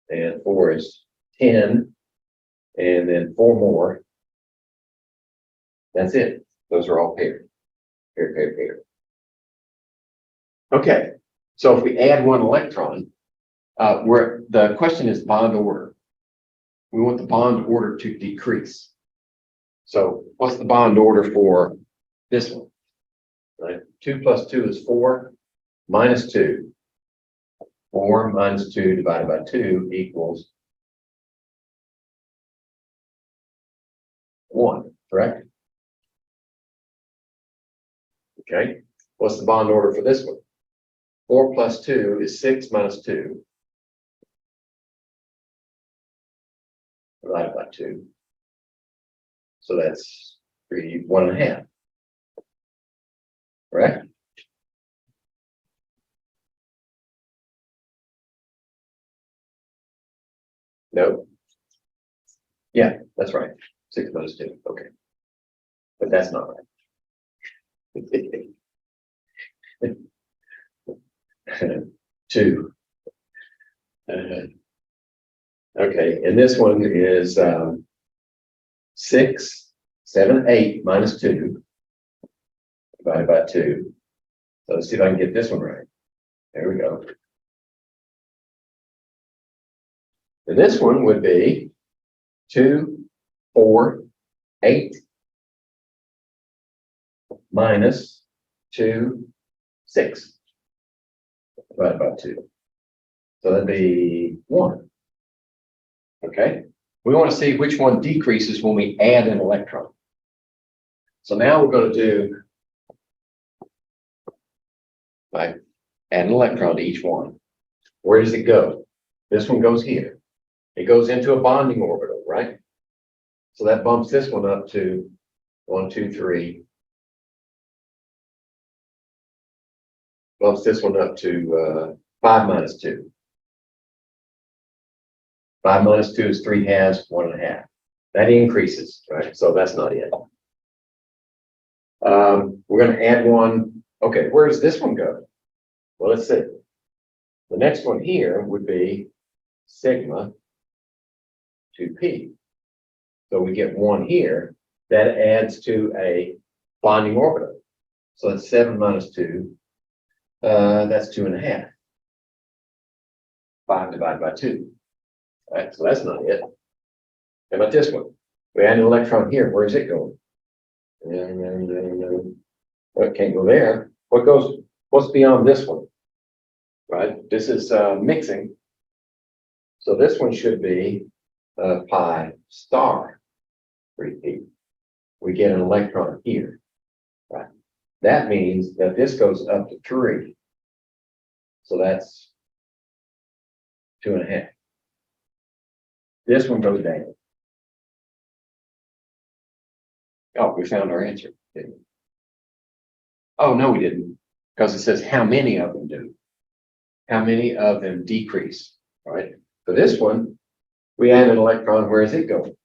and 4 is 10, and then 4 more. That's it. Those are all paired. Paired. Okay, so if we add 1 electron, the question is bond order. We want the bond order to decrease. So what's the bond order for this one? Right? 2 plus 2 is 4 minus 2. 4 minus 2 divided by 2 equals 1, correct? Okay, what's the bond order for this one? 4 plus 2 is 6 minus 2 divided by 2. So that's 1.5. Correct? No. Yeah, that's right. 6 minus 2. Okay. But that's not right. 2. Okay, and this one is 6, 7, 8 minus 2 divided by 2. So let's see if I can get this one right. There we go. And this one would be 2, 4, 8 minus 2, 6 divided by 2. So that'd be 1. Okay. We want to see which one decreases when we add an electron. So now we're going to do, add an electron to each one. Where does it go? This one goes here. It goes into a bonding orbital, right? So that bumps this one up to 1, 2, 3. Bumps this one up to 5 minus 2. 5 minus 2 is 3/2, 1.5. That increases, right? So that's not it. We're going to add 1. Okay, where does this one go? Well, let's see. The next one here would be sigma 2p. So we get 1 here. That adds to a bonding orbital. So that's 7 minus 2. That's 2.5. 5 divided by 2. All right, so that's not it. How about this one? We add an electron here. Where is it going? Well, it can't go there. What's beyond this one? right? This is mixing. So this one should be pi star 3p. We get an electron here, right? That means that this goes up to 3. So that's 2.5. This one goes down. Oh, we found our answer, didn't we? Oh, no, we didn't, because it says how many of them do. How many of them decrease, right? For this one, we add an electron, where is it going?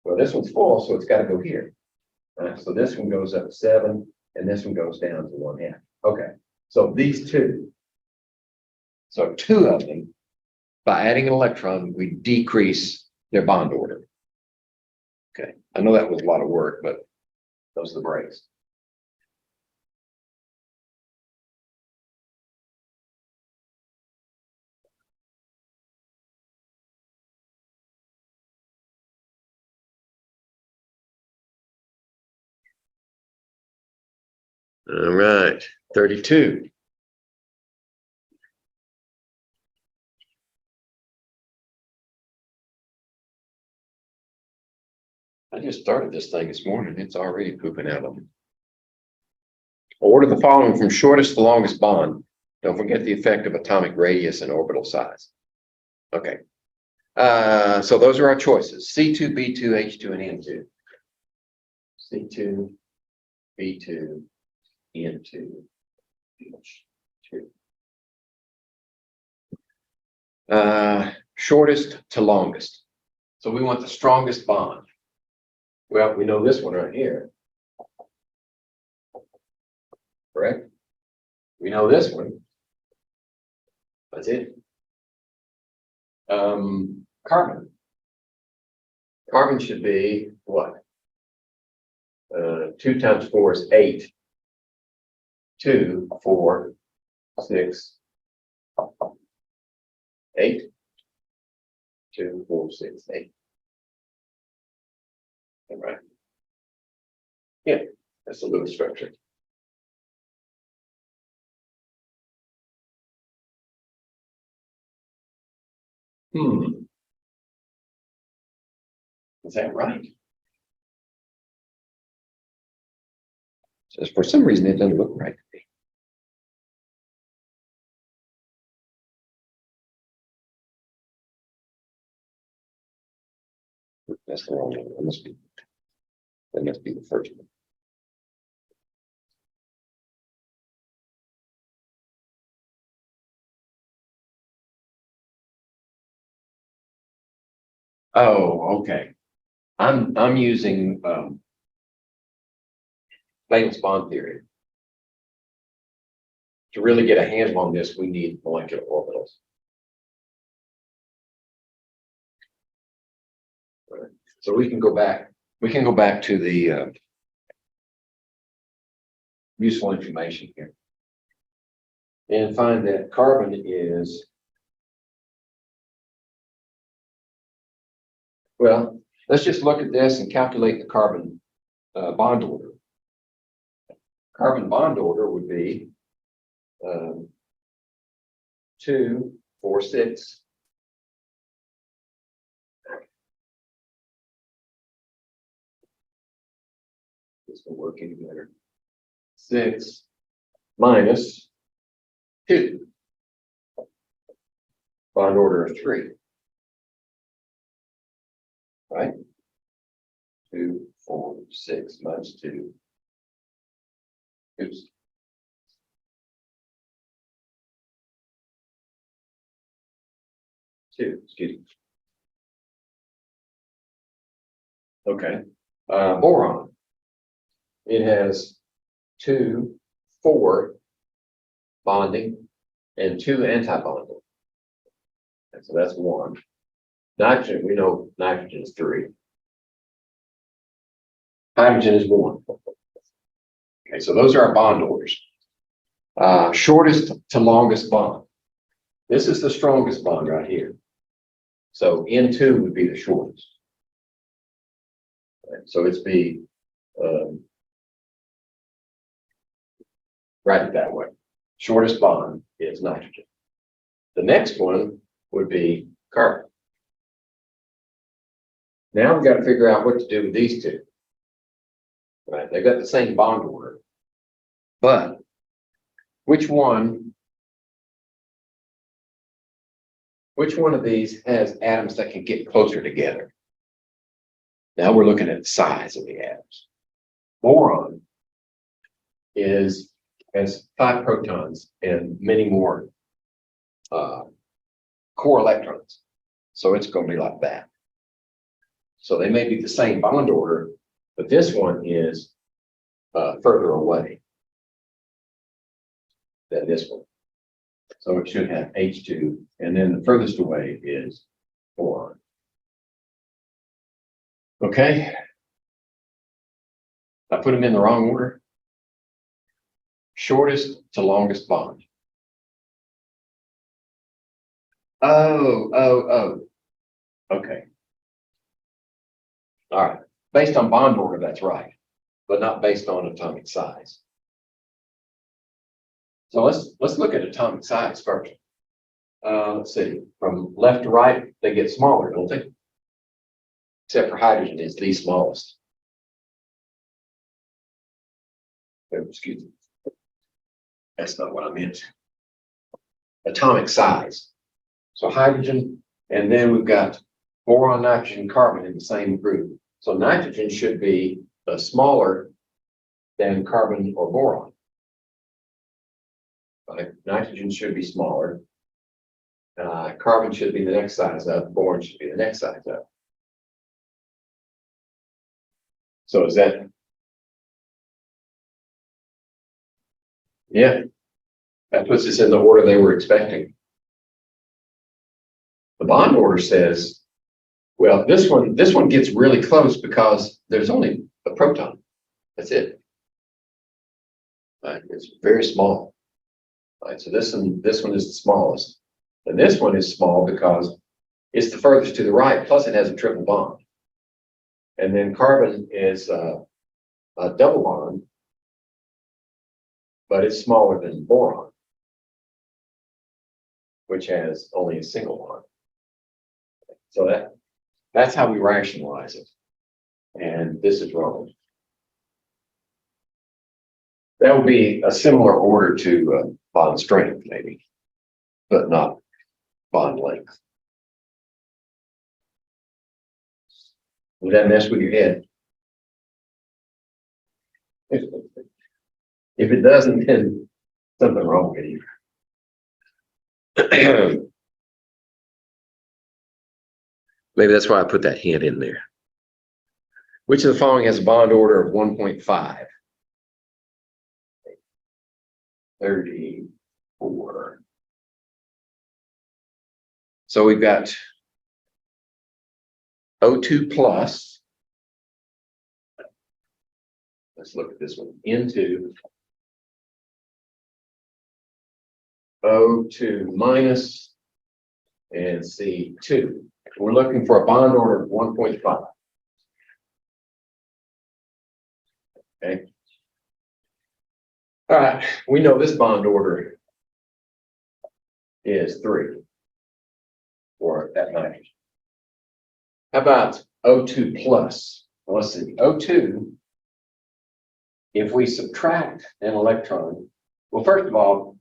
Well, this one's full, so it's got to go here. So this one goes up 7, and this one goes down to 1/2. Okay, so these two. So 2 of them, by adding an electron, we decrease their bond order. Okay, I know that was a lot of work, but those are the breaks. All right, 32. I just started this thing this morning. It's already pooping out of me. Order the following from shortest to longest bond. Don't forget the effect of atomic radius and orbital size. Okay. So those are our choices: C2, B2, H2, and N2. C2, B2, N2, H2. Shortest to longest. So we want the strongest bond. Well, we know this one right here. Correct? We know this one. That's it. Carbon. Carbon should be what? 2 times 4 is 8. 2, 4, 6, 8. 2, 4, 6, 8. All right. Yeah, that's the Lewis structure. Is that right? Just for some reason, it doesn't look right to me. That's the wrong one. That must be the first one. Oh, okay. I'm using valence bond theory. To really get a handle on this, we need molecular orbitals. Right. So we can go back. We can go back to the useful information here and find that carbon is, well, let's just look at this and calculate the carbon bond order. Carbon bond order would be 2, 4, 6. This will work any better. 6 minus 2. Bond order of 3. Right? 2, 4, 6 minus 2. Oops. 2, excuse me. Okay. Boron. It has 2, 4 bonding and 2 anti-bonding. And so that's 1. Nitrogen, we know nitrogen is 3. Hydrogen is 1. Okay, so those are our bond orders. Shortest to longest bond. This is the strongest bond right here. So N2 would be the shortest. Right, so it's be write it that way. Shortest bond is nitrogen. The next one would be carbon. Now we've got to figure out what to do with these two. Right, they've got the same bond order, but which one of these has atoms that can get closer together? Now we're looking at the size of the atoms. Boron has 5 protons and many more core electrons. So it's going to be like that. So they may be the same bond order, but this one is further away than this one. So it should have H2, and then the furthest away is boron. Okay. I put them in the wrong order. Shortest to longest bond. Oh. Okay. All right. Based on bond order, that's right, but not based on atomic size. So let's look at atomic size first. Let's see. From left to right, they get smaller, don't they? Except for hydrogen is the smallest. Oh, excuse me. That's not what I meant. Atomic size. So hydrogen, and then we've got boron, nitrogen, carbon in the same group. So nitrogen should be smaller than carbon or boron. Right? Nitrogen should be smaller. Carbon should be the next size up. Boron should be the next size up. So is that? Yeah, that puts us in the order they were expecting. The bond order says, well, this one gets really close because there's only a proton. That's it. Right? It's very small. Right? So this one is the smallest. And this one is small because it's the furthest to the right, plus it has a triple bond. And then carbon is a double bond, but it's smaller than boron, which has only a single bond. So that's how we rationalize it. And this is wrong. That would be a similar order to bond strength, maybe, but not bond length. Would that mess with your head? If it doesn't, then something wrong with you. Maybe that's why I put that hint in there. Which of the following has a bond order of 1.5? 34. So we've got O2 plus. Let's look at this one. N2. O2 minus and C2. We're looking for a bond order of 1.5. Okay. All right. We know this bond order is 3 for that nitrogen. How about O2 plus? Well, let's see. O2, if we subtract an electron, well, first of all,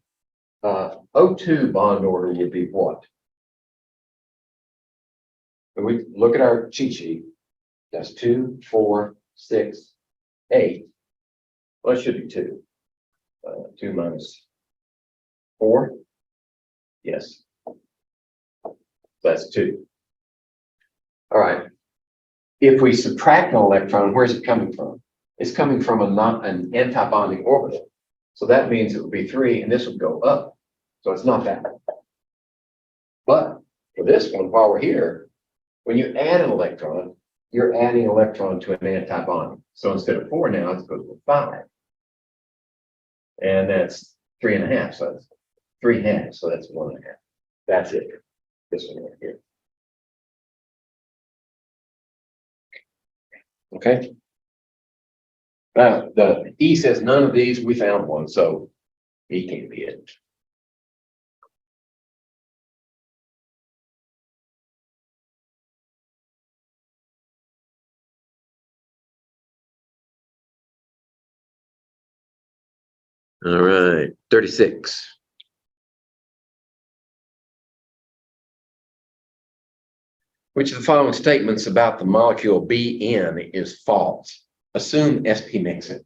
O2 bond order would be what? When we look at our cheat sheet, that's 2, 4, 6, 8. Well, it should be 2. 2 minus 4. Yes. That's 2. All right. If we subtract an electron, where's it coming from? It's coming from an anti-bonding orbital. So that means it would be 3, and this would go up. So it's not that. But for this one, while we're here, when you add an electron, you're adding an electron to an anti-bonding. So instead of 4 now, it goes with 5. And that's 3.5. So that's 3 halves. So that's 1.5. That's it. This one right here. Okay. The E says none of these. We found one, so E can't be it. All right, 36. Which of the following statements about the molecule Bn is false? Assume sp mixing.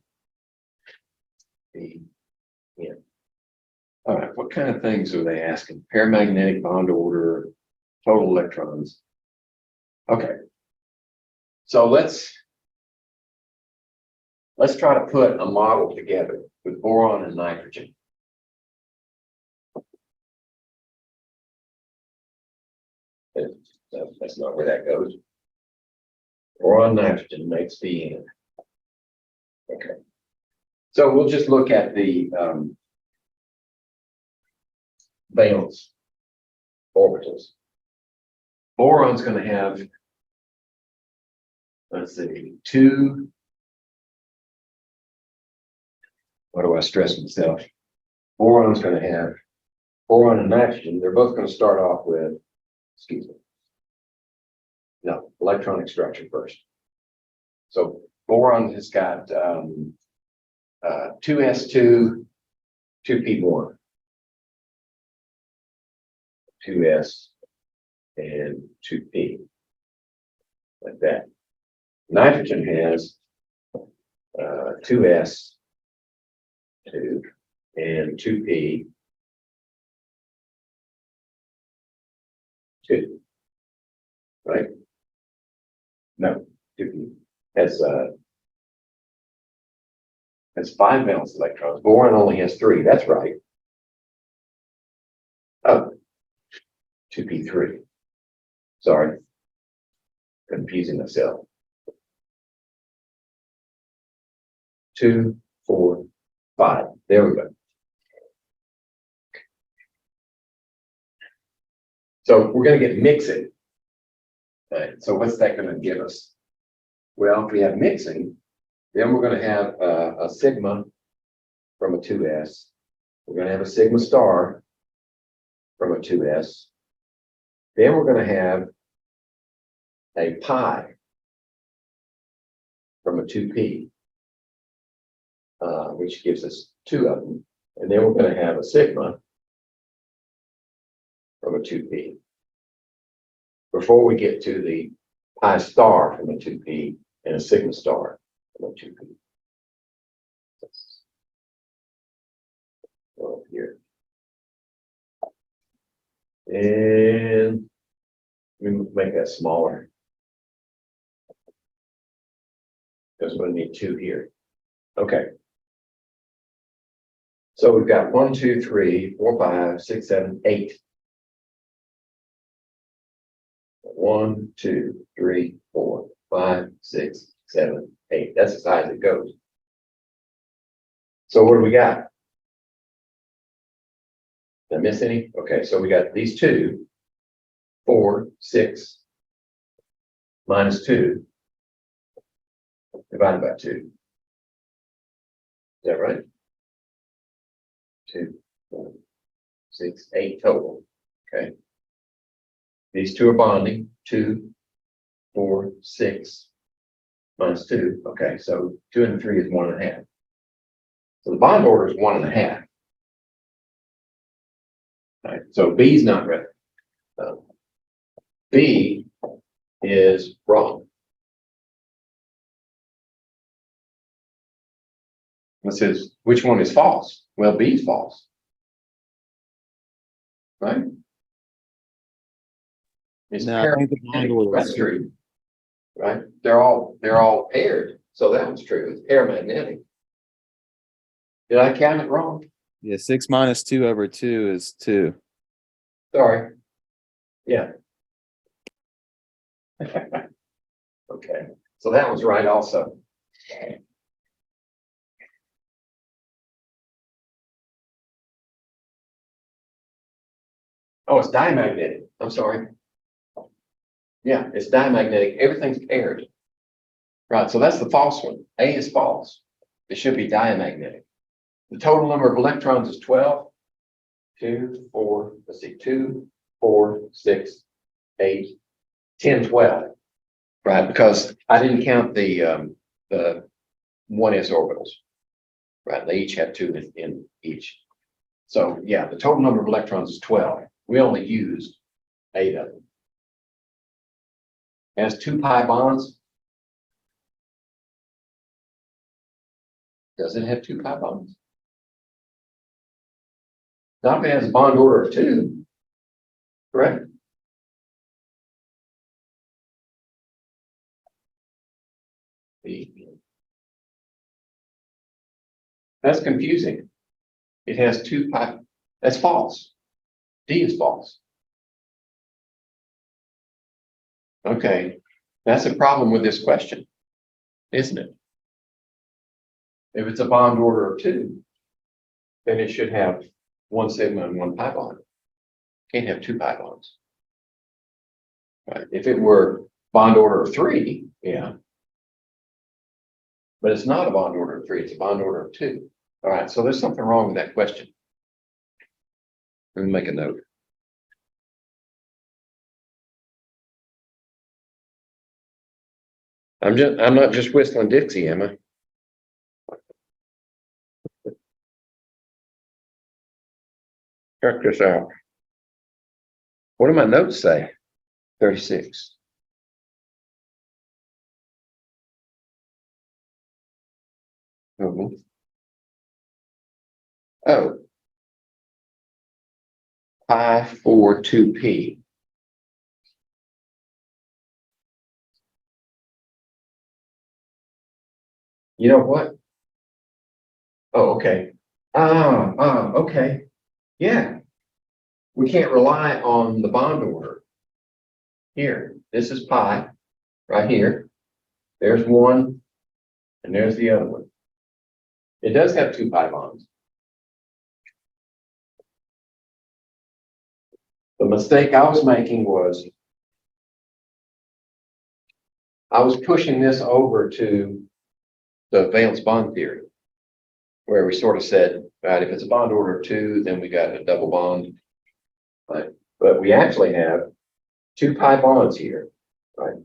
Bn. All right, what kind of things are they asking? Paramagnetic bond order, total electrons. Okay. So let's try to put a model together with boron and nitrogen. That's not where that goes. Boron nitrogen makes Bn. Okay. So we'll just look at the valence orbitals. Boron's going to have, let's see, two. What do I stress myself? Boron's going to have boron and nitrogen. They're both going to start off with, excuse me. No, electronic structure first. So boron has got 2s2, 2p1. 2s and 2p, like that. Nitrogen has 2s, 2 and 2p, 2, right? No, 2p has 5 valence electrons. Boron only has 3. That's right. Oh, 2p3. Sorry, confusing myself. 2, 4, 5. There we go. So we're going to get mixing. Right. So what's that going to give us? Well, if we have mixing, then we're going to have a sigma from a 2s. We're going to have a sigma star from a 2s. Then we're going to have a pi from a 2p, which gives us 2 of them. And then we're going to have a sigma from a 2p. Before we get to the pi star from a 2p and a sigma star from a 2p. Go up here. And we make that smaller, because we'll need 2 here. Okay. So we've got 1, 2, 3, 4, 5, 6, 7, 8. 1, 2, 3, 4, 5, 6, 7, 8. That's as high as it goes. So what do we got? Did I miss any? Okay, so we got these 2, 4, 6, minus 2, divided by 2. Is that right? 2, 4, 6, 8 total. Okay. These 2 are bonding. 2, 4, 6, minus 2. Okay, so 2 and 3 is 1.5. So the bond order is 1.5. All right, so B is not right. B is wrong. It says, which one is false? Well, B is false. Right? It's No, I think the bond order That's is true. Right? They're all paired. So that one's true. It's paramagnetic. Did I count it wrong? 6 minus 2 over 2 is 2. Sorry. Yeah. Okay. So that was right also. Oh, it's diamagnetic. I'm sorry. Yeah, it's diamagnetic. Everything's paired. Right, so that's the false one. A is false. It should be diamagnetic. The total number of electrons is 12. 2, 4, let's see, 2, 4, 6, 8, 10, 12. Right, because I didn't count the 1s orbitals. Right, they each have two in each. So yeah, the total number of electrons is 12. We only used 8 of them. Has 2 pi bonds. Does it have 2 pi bonds? Not if it has a bond order of 2. Correct? That's confusing. It has 2 pi. That's false. D is false. Okay, that's a problem with this question, isn't it? If it's a bond order of 2, then it should have 1 sigma and 1 pi bond. Can't have 2 pi bonds. Right. If it were bond order of 3, yeah. But it's not a bond order of 3, it's a bond order of 2. All right, so there's something wrong with that question. Let me make a note. I'm not just whistling Dixie, am I? Check this out. What do my notes say? 36. Oh. Pi 4 2p. You know what? Oh, okay. Okay. Yeah. We can't rely on the bond order. Here, this is pi, right here. There's 1, and there's the other one. It does have 2 pi bonds. The mistake I was making was I was pushing this over to the valence bond theory, where we sort of said, right, if it's a bond order of 2, then we got a double bond. Right? But we actually have 2 pi bonds here, right?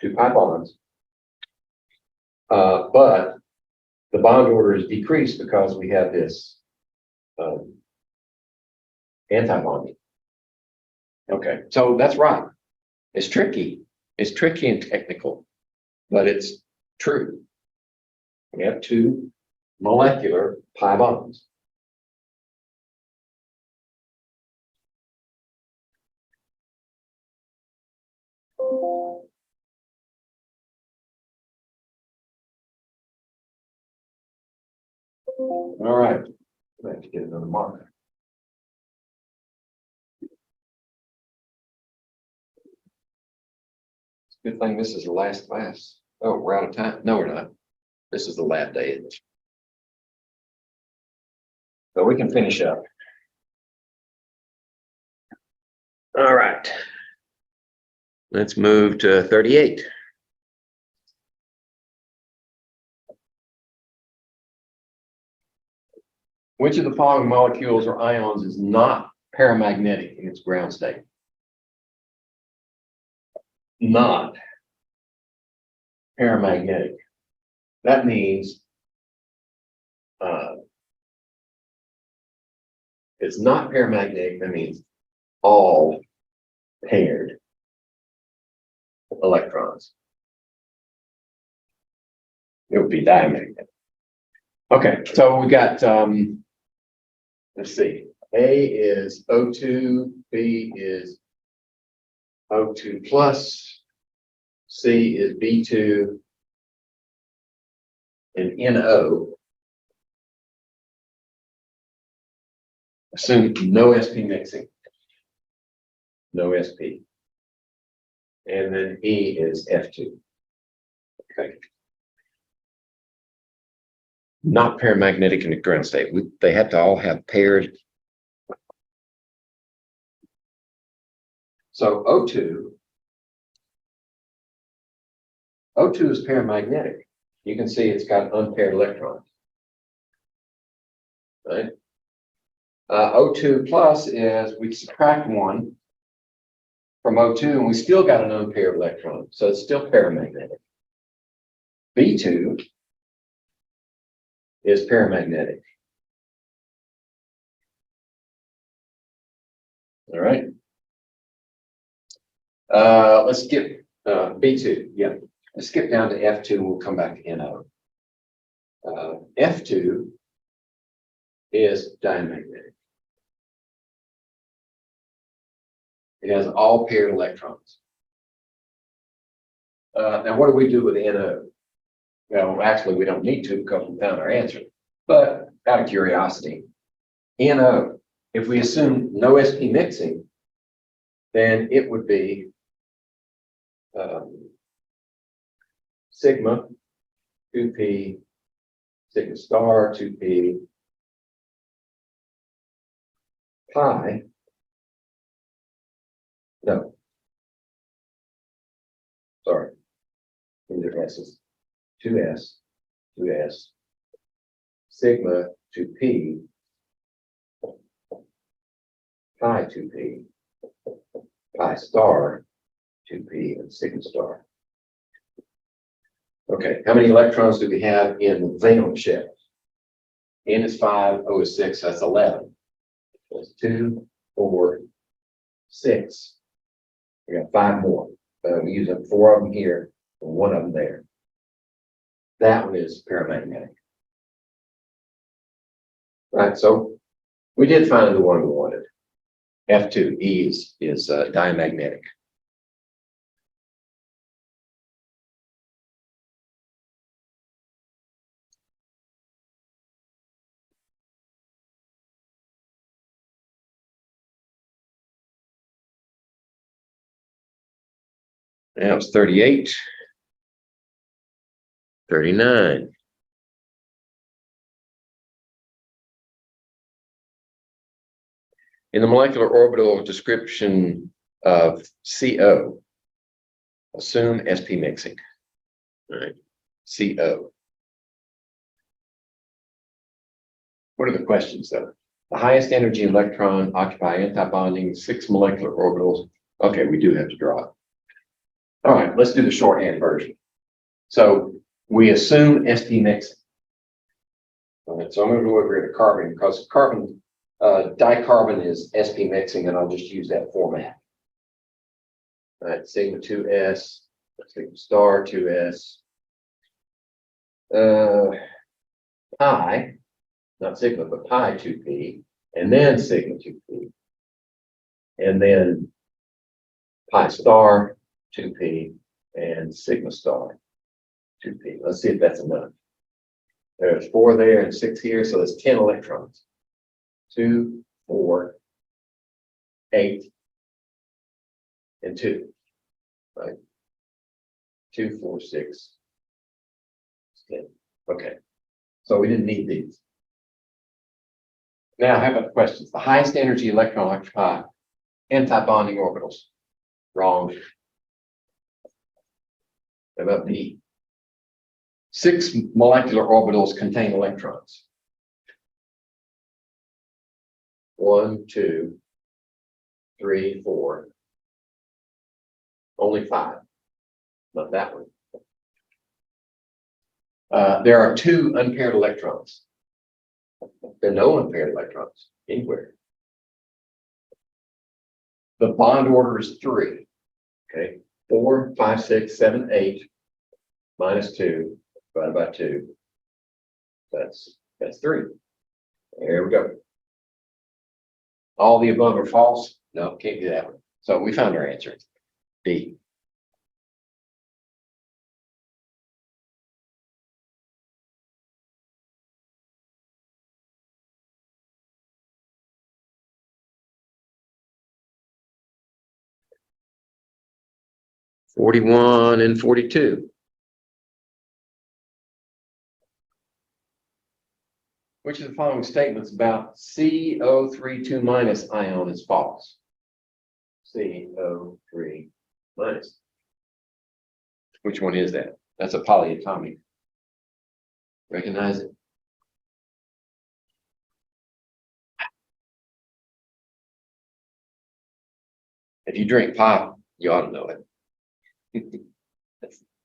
2 pi bonds. But the bond order is decreased because we have this anti-bonding. Okay, so that's right. It's tricky. It's tricky and technical, but it's true. We have 2 molecular pi bonds. All right, I have to get another marker. Good thing this is the last class. Oh, we're out of time. No, we're not. This is the last day. So we can finish up. All right. Let's move to 38. Which of the following molecules or ions is not paramagnetic in its ground state? Not paramagnetic. That means it's not paramagnetic. That means all paired electrons. It would be diamagnetic. Okay, so we got let's see. A is O2, B is O2 plus, C is B2, and NO. Assume no SP mixing. No SP. And then E is F2. Okay. Not paramagnetic in the ground state. They have to all have paired. So O2 is paramagnetic. You can see it's got unpaired electrons. Right? O2 plus is we subtract 1 from O2 and we still got an unpaired electron. So it's still paramagnetic. B2 is paramagnetic. All right. Let's skip B2. Yeah. Let's skip down to F2 and we'll come back to NO. F2 is diamagnetic. It has all paired electrons. Now, what do we do with NO? Well, actually, we don't need to because we found our answer. But out of curiosity, NO, if we assume no sp mixing, then it would be sigma 2p, sigma star 2p, pi. No. Sorry. These are S's. 2s, 2s, sigma 2p, pi 2p, pi star 2p, and sigma star. Okay, how many electrons do we have in the valence shell? N is 5, O is 6, that's 11. That's 2, 4, 6. We got 5 more. We use up 4 of them here and 1 of them there. That one is paramagnetic. Right, so we did find the one we wanted. F2, E is diamagnetic. Now it's 38, 39. In the molecular orbital description of CO, assume sp mixing. All right, CO. What are the questions though? The highest energy electron occupy antibonding 6 molecular orbitals. Okay, we do have to draw it. All right, let's do the shorthand version. So we assume sp mixing. All right, so I'm going to go over here to carbon because carbon dicarbon is sp mixing, and I'll just use that format. All right, sigma 2s, sigma star 2s, pi, not sigma, but pi 2p, and then sigma 2p, and then pi star 2p, and sigma star 2p. Let's see if that's enough. There's 4 there and 6 here, so there's 10 electrons. 2, 4, 8, and 2. Right? 2, 4, 6, 10. Okay. So we didn't need these. Now, how about the questions? The highest energy electron occupy anti-bonding orbitals. Wrong. How about B? 6 molecular orbitals contain electrons. 1, 2, 3, 4. Only 5. Not that one. There are 2 unpaired electrons. There are no unpaired electrons anywhere. The bond order is 3. Okay. 4, 5, 6, 7, 8 minus 2 divided by 2. That's 3. There we go. All the above are false? No, can't do that one. So we found our answer. D. (41) and 42. Which of the following statements about CO32 minus ion is false? CO3 minus. Which one is that? That's a polyatomic. Recognize it? If you drink pop, you ought to know it.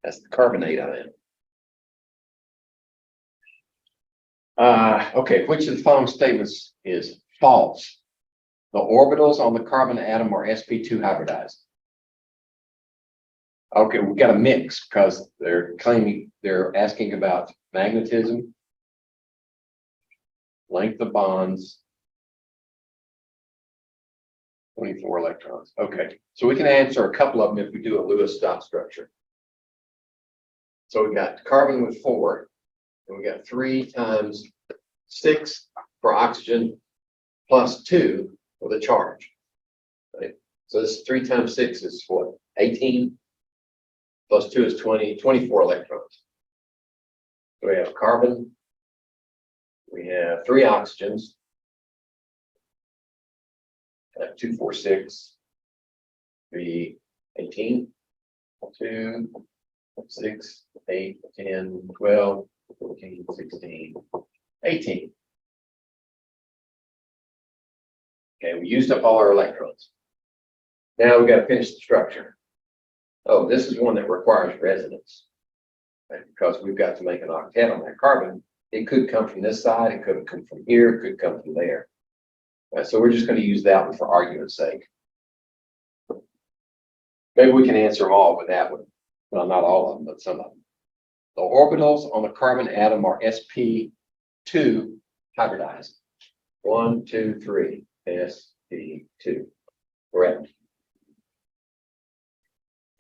That's the carbonate ion. Okay, which of the following statements is false? The orbitals on the carbon atom are sp2 hybridized. Okay, we've got a mix because they're asking about magnetism, length of bonds, 24 electrons. Okay, so we can answer a couple of them if we do a Lewis dot structure. So we got carbon with 4, and we got 3 times 6 for oxygen plus 2 for the charge. Right? So this 3 times 6 is what? 18 plus 2 is 20, 24 electrons. So we have carbon, we have 3 oxygens, 2, 4, 6, 3, 18, 2, 6, 8, 10, 12, 14, 16, 18. Okay, we used up all our electrons. Now we got to finish the structure. Oh, this is one that requires resonance. Right? Because we've got to make an octet on that carbon. It could come from this side, it could have come from here, it could come from there. Right, so we're just going to use that one for argument's sake. Maybe we can answer them all with that one. Well, not all of them, but some of them. The orbitals on the carbon atom are sp2 hybridized. 1, 2, 3, sp2. Correct.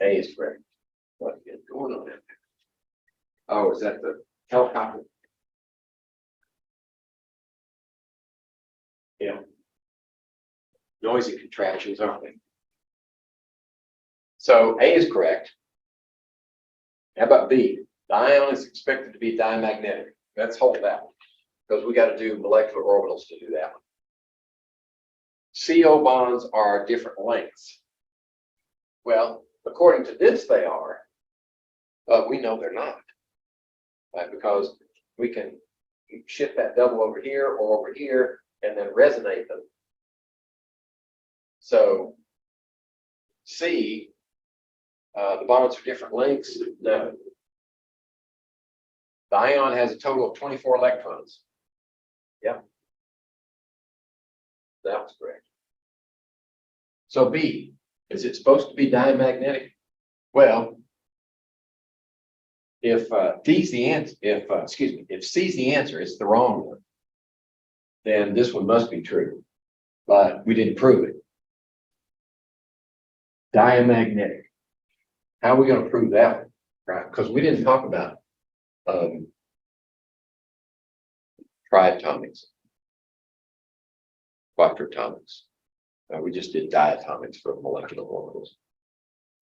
A is correct. What is going on there? Oh, is that the helicopter? Yeah. Noisy contractions, aren't they? So A is correct. How about B? The ion is expected to be diamagnetic. Let's hold that one because we got to do molecular orbitals to do that one. CO bonds are different lengths. Well, according to this, they are, but we know they're not, right? Because we can shift that double over here or over here and then resonate them. So C, the bonds are different lengths. No. The ion has a total of 24 electrons. Yep. That was correct. So B, is it supposed to be diamagnetic? Well, if D's the answer, if C's the answer, it's the wrong one, then this one must be true. But we didn't prove it. Diamagnetic. How are we going to prove that one? Right? Because we didn't talk about triatomics, quadratomics. We just did diatomics for molecular orbitals.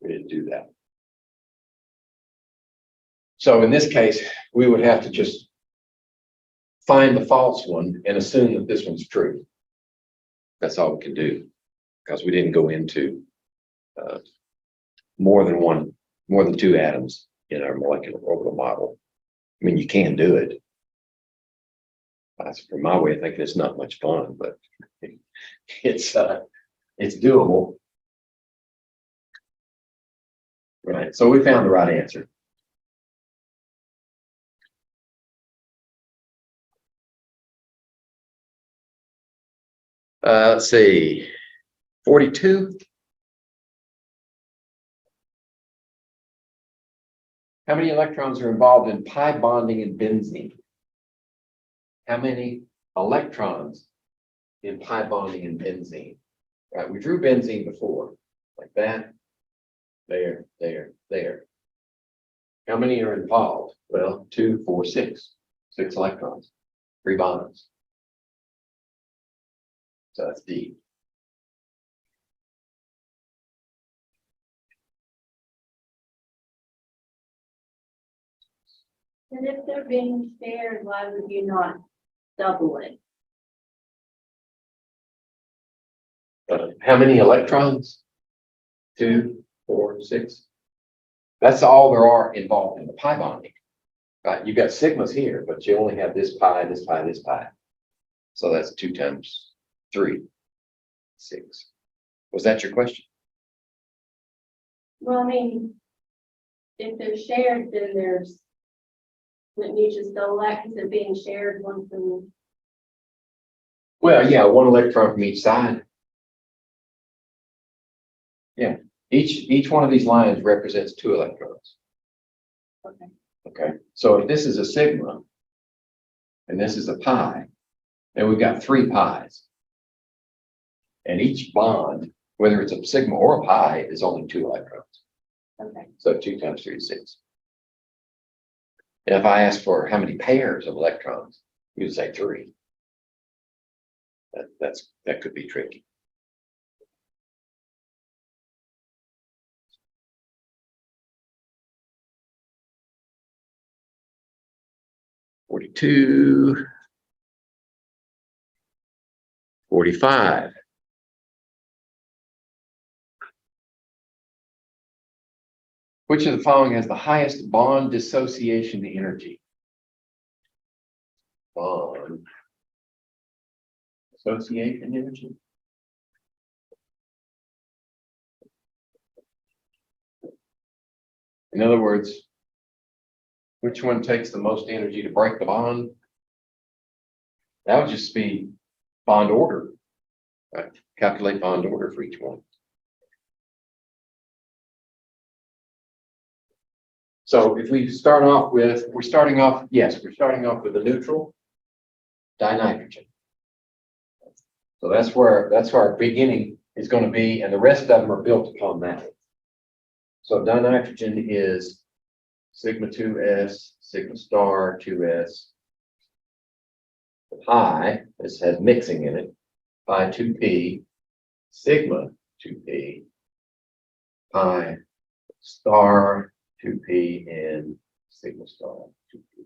We didn't do that. So in this case, we would have to just find the false one and assume that this one's true. That's all we can do because we didn't go into more than 2 atoms in our molecular orbital model. I mean, you can do it. From my way of thinking, it's not much fun, but it's doable. Right. So we found the right answer. Let's see. 42. How many electrons are involved in pi bonding in benzene? How many electrons in pi bonding in benzene? Right, we drew benzene before, like that, there, there, there. How many are involved? Well, 2, 4, 6. 6 electrons, 3 bonds. So that's D. And if they're being shared, why would you not double it? How many electrons? 2, 4, 6. That's all there are involved in the pi bonding. Right? You got sigmas here, but you only have this pi, this pi, this pi. So that's 2 times 3, 6. Was that your question? Well, I mean, if they're shared, then there's Wouldn't you just select instead of being shared one from? Well, yeah, one electron from each side. Yeah, each one of these lines represents 2 electrons. Okay. Okay, so if this is a sigma and this is a pi, then we've got 3 pi's. And each bond, whether it's a sigma or a pi, is only 2 electrons. Okay. So 2 times 3 is 6. And if I ask for how many pairs of electrons, you would say 3. That could be tricky. $42, $45. Which of the following has the highest bond dissociation energy? Bond dissociation energy. In other words, which one takes the most energy to break the bond? That would just be bond order. Right? Calculate bond order for each one. So if we start off with, we're starting off with a neutral dinitrogen. So that's where our beginning is going to be, and the rest of them are built upon that. So dinitrogen is sigma 2s, sigma star 2s. Pi, this has mixing in it, pi 2p, sigma 2p, pi star 2p, and sigma star 2p.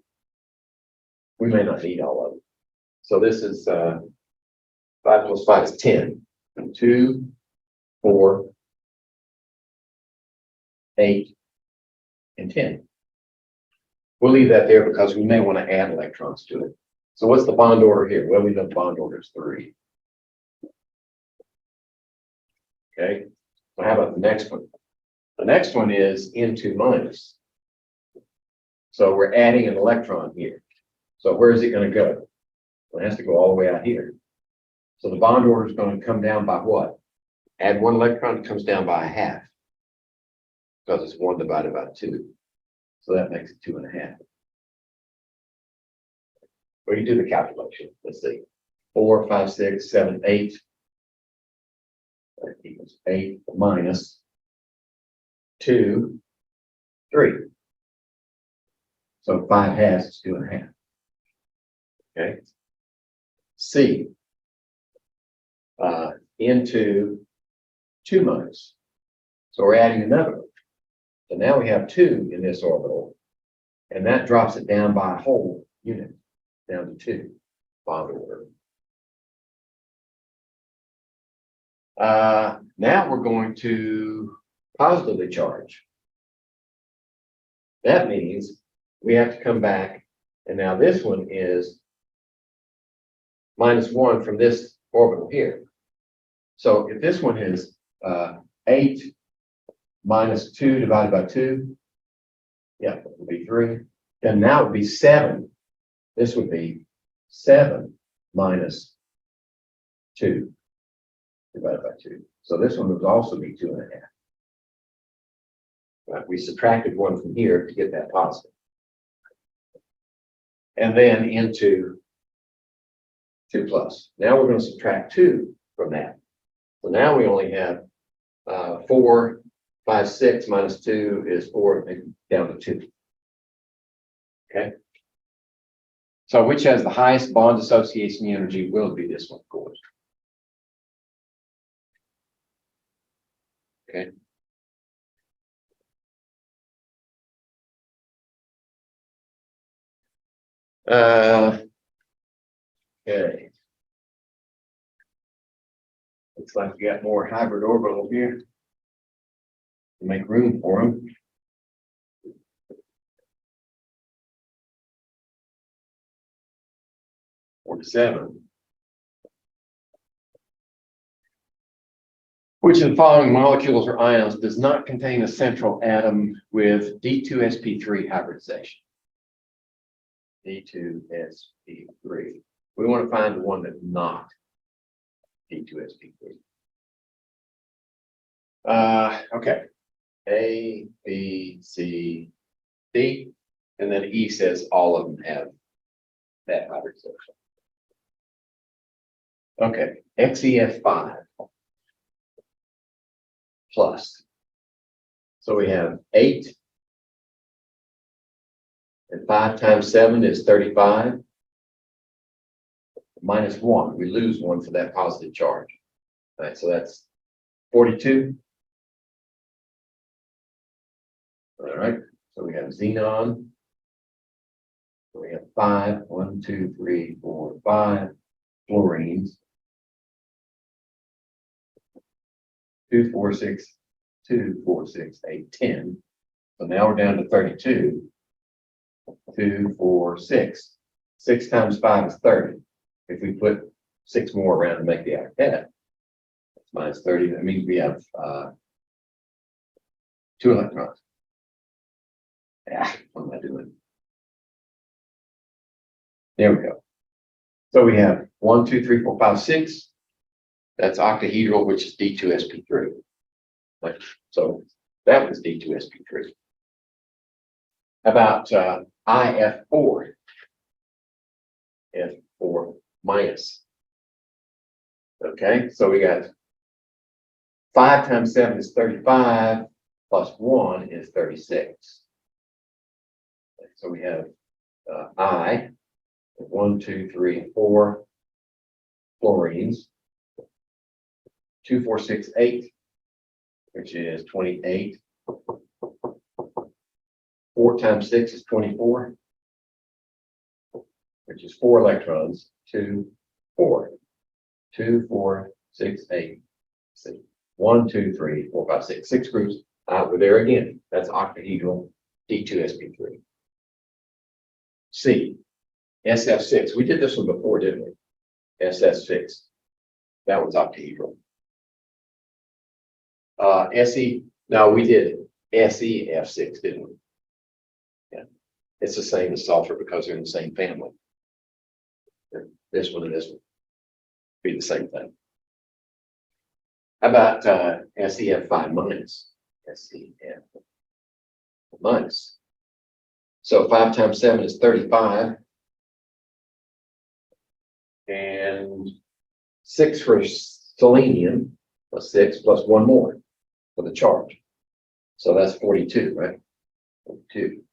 We may not need all of them. So this is 5 plus 5 is 10. 2, 4, 8, and 10. We'll leave that there because we may want to add electrons to it. So what's the bond order here? Well, we know the bond order is 3. Okay, so how about the next one? The next one is N2 minus. So we're adding an electron here. So where is it going to go? Well, it has to go all the way out here. So the bond order is going to come down by what? Add 1 electron, it comes down by 1/2. Because it's 1 divided by 2. So that makes it 2.5. We can do the calculation. Let's see. 4, 5, 6, 7, 8. That equals 8 minus 2, 3. So 5/2 is 2.5. Okay. C. Into 2 minus. So we're adding another one. So now we have 2 in this orbital, and that drops it down by a whole unit, down to 2 bond order. Now we're going to positively charge. That means we have to come back, and now this one is -1 from this orbital here. So if this one is 8 minus 2 divided by 2, yeah, it would be 3. Then now it would be 7. This would be 7 minus 2 divided by 2. So this one would also be 2.5. Right? We subtracted 1 from here to get that positive. And then into 2 plus. Now we're going to subtract 2 from that. So now we only have 4, 5, 6 minus 2 is 4, down to 2. Okay. So which has the highest bond dissociation energy? Will be this one, of course. Okay. Okay. Looks like we got more hybrid orbital here to make room for them. (47) Which of the following molecules or ions does not contain a central atom with D2sp3 hybridization? D2SP3. We want to find the one that's not D2SP3. Okay. A, B, C, D, and then E says all of them have that hybridization. Okay, XEF5 plus. So we have 8, and 5 times 7 is 35. Minus 1, we lose 1 for that positive charge. All right, so that's 42. All right, so we have xenon. We have 5, 1, 2, 3, 4, 5 fluorines. 2, 4, 6, 2, 4, 6, 8, 10. So now we're down to 32. 2, 4, 6. 6 times 5 is 30. If we put 6 more around to make the octet, that's minus 30. That means we have 2 electrons. Yeah, what am I doing? There we go. So we have 1, 2, 3, 4, 5, 6. That's octahedral, which is D2sp3. So that was D2sp3. About IF4. F4 minus. Okay, so we got 5 times 7 is 35, plus 1 is 36. So we have I, 1, 2, 3, 4 fluorines. 2, 4, 6, 8, which is 28. 4 times 6 is 24, which is 4 electrons. 2, 4. 2, 4, 6, 8. See, 1, 2, 3, 4, 5, 6. 6 groups. We're there again. That's octahedral D2sp3. C, SF6. We did this one before, didn't we? SF6. That was octahedral. SE. No, we did SEF6, didn't we? Yeah, it's the same as sulfur because they're in the same family. This one and this one be the same thing. How about SEF5 minus? SEF minus. So 5 times 7 is 35. And 6 for selenium, plus 6, plus 1 more for the charge. So that's 42, right? 42.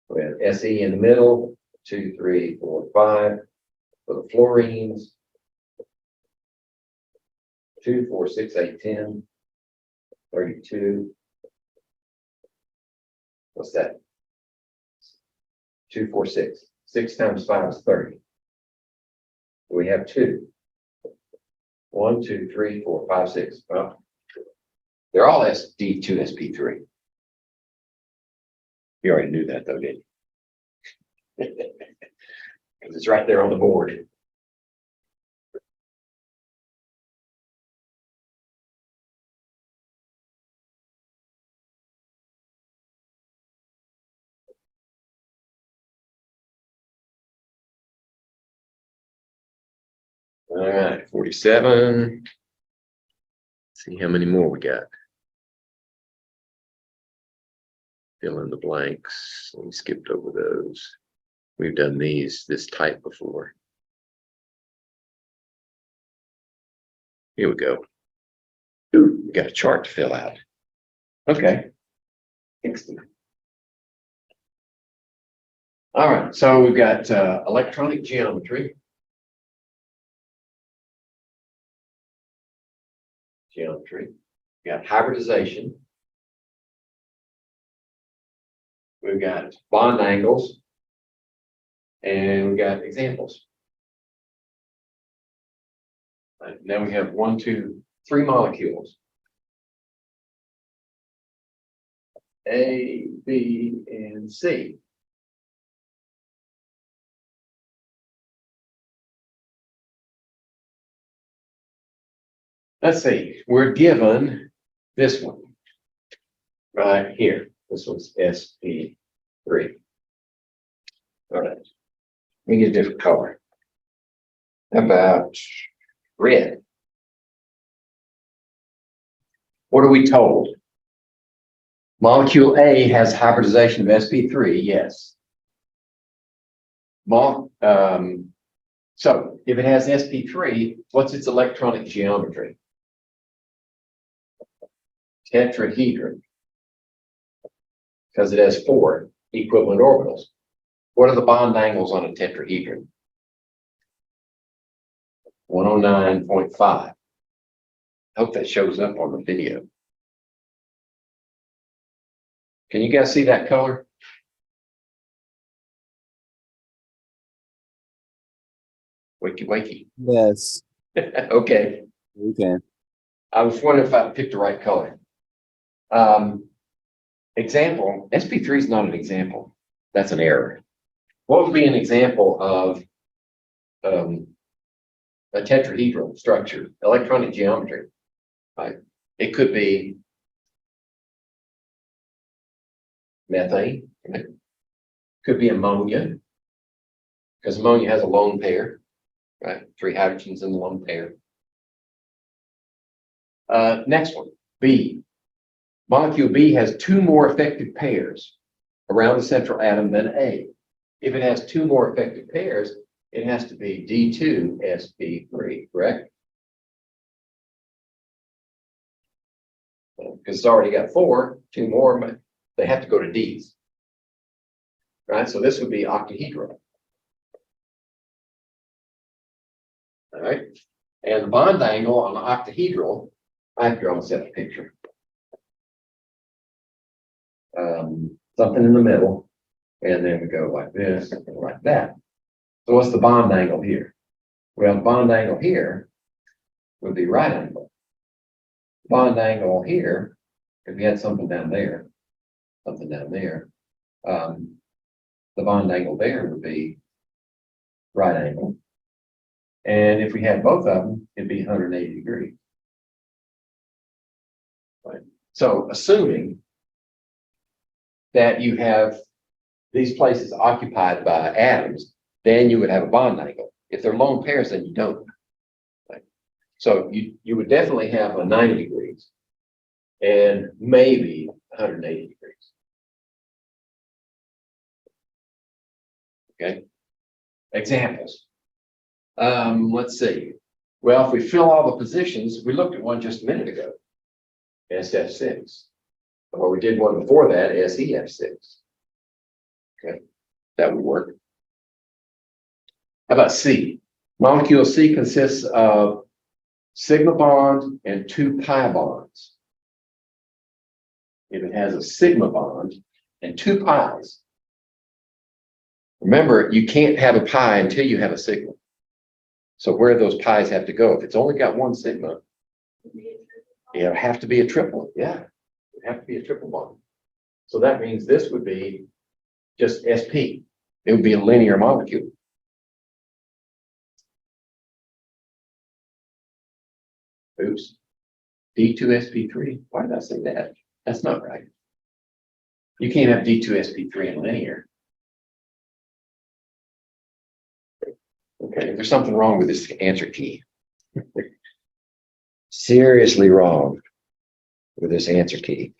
We have Se in the middle, 2, 3, 4, 5 for the fluorines. 2, 4, 6, 8, 10, 32. What's that? 2, 4, 6. 6 times 5 is 30. We have 2. 1, 2, 3, 4, 5, 6. Well, they're all D2sp3. You already knew that though, didn't you? Because it's right there on the board. All right, 47. See how many more we got. Fill in the blanks. We skipped over those. We've done this type before. Here we go. Ooh, we got a chart to fill out. Okay. Excellent. All right, so we've got electronic geometry. We got hybridization. We've got bond angles. And we've got examples. Right, now we have 1, 2, 3 molecules. A, B, and C. Let's see, we're given this one right here. This one's SP3. All right. Let me get a different color. How about red? What are we told? Molecule A has hybridization of sp3, yes. So if it has sp3, what's its electronic geometry? Tetrahedron. Because it has 4 equivalent orbitals. What are the bond angles on a tetrahedron? 109.5. I hope that shows up on the video. Can you guys see that color? Wakey, wakey. Yes, Okay. we can. I was wondering if I picked the right color. Example, sp3 is not an example. That's an error. What would be an example of a tetrahedral structure, electronic geometry? Right. It could be methane. It could be ammonia, because ammonia has a lone pair, right? 3 hydrogens in the lone pair. Next one, B. Molecule B has 2 more effective pairs around the central atom than A. If it has 2 more effective pairs, it has to be D2sp3, correct? Because it's already got 4, 2 more, but they have to go to D's. Right, so this would be octahedral. All right, and the bond angle on the octahedral, I have to almost set a picture. Something in the middle, and then we go like this, and like that. So what's the bond angle here? Well, the bond angle here would be right angle. Bond angle here, if we had something down there, the bond angle there would be right angle. And if we had both of them, it'd be 180 degrees. Right. So assuming that you have these places occupied by atoms, then you would have a bond angle. If they're lone pairs, then you don't. Right. So you would definitely have a 90 degrees and maybe 180 degrees. Okay. Examples. Let's see. Well, if we fill all the positions, we looked at one just a minute ago, SF6. Or we did one before that, SEF6. Okay, that would work. How about C? Molecule C consists of sigma bond and 2 pi bonds. If it has a sigma bond and 2 pi's, remember, you can't have a pi until you have a sigma. So where do those pi's have to go? If it's only got 1 sigma, it'll have to be a triple. Yeah, it would have to be a triple bond. So that means this would be just sp. It would be a linear molecule. Oops. D2sp3. Why did I say that? That's not right. You can't have D2sp3 in linear. Okay, there's something wrong with this answer key. Seriously wrong with this answer key.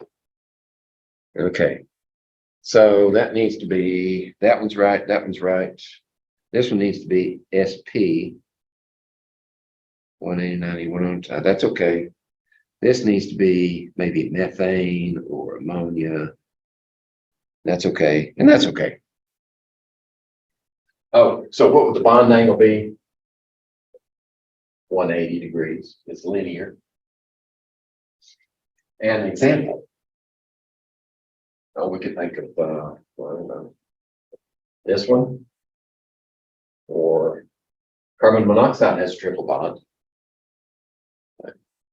Okay, so that needs to be, that one's right, that one's right. This one needs to be SP 180, 190. That's okay. This needs to be maybe methane or ammonia. That's okay, and that's okay. Oh, so what would the bond angle be? 180 degrees. It's linear. And an example. Oh, we could think of well, I don't know, this one, or carbon monoxide has a triple bond.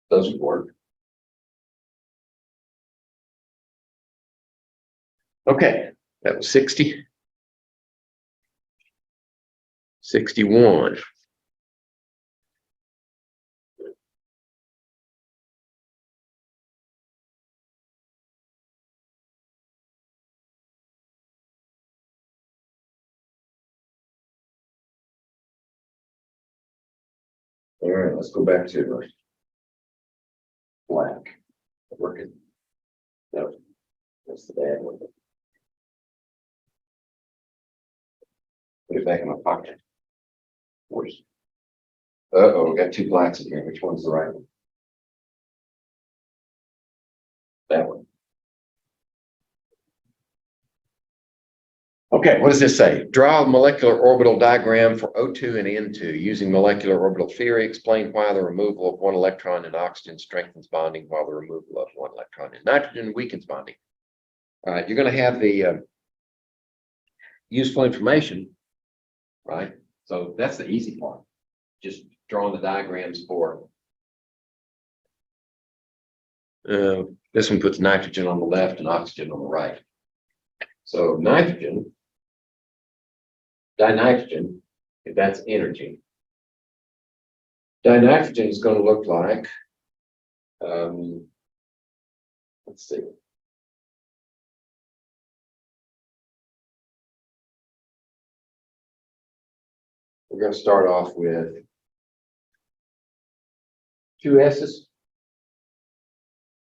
Those would work. Okay, that was 60. 61. All right, let's go back to black. Working. No, that's the bad one. Put it back in my pocket. Where's? Uh-oh, we got two blacks in here. Which one's the right one? That one. Okay, what does this say? Draw a molecular orbital diagram for O2 and N2 using molecular orbital theory. Explain why the removal of one electron in oxygen strengthens bonding while the removal of one electron in nitrogen weakens bonding. All right, you're going to have the useful information, right? So that's the easy part. Just drawing the diagrams for. This one puts nitrogen on the left and oxygen on the right. So nitrogen, dinitrogen, if that's energy. Dinitrogen is going to look like, let's see. We're going to start off with two S's,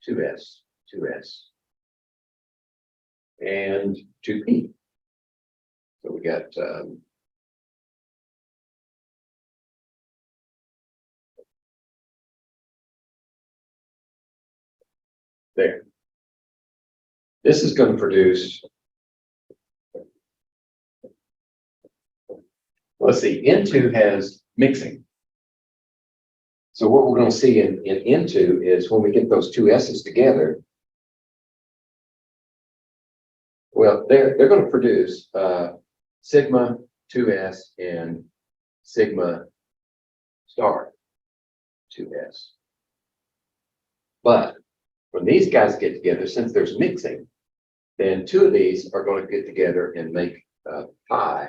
two S, and two P. So we got there. This is going to produce, let's see, N2 has mixing. So what we're going to see in N2 is when we get those two S's together, well, they're going to produce sigma 2s and sigma star 2s. But when these guys get together, since there's mixing, then two of these are going to get together and make pi.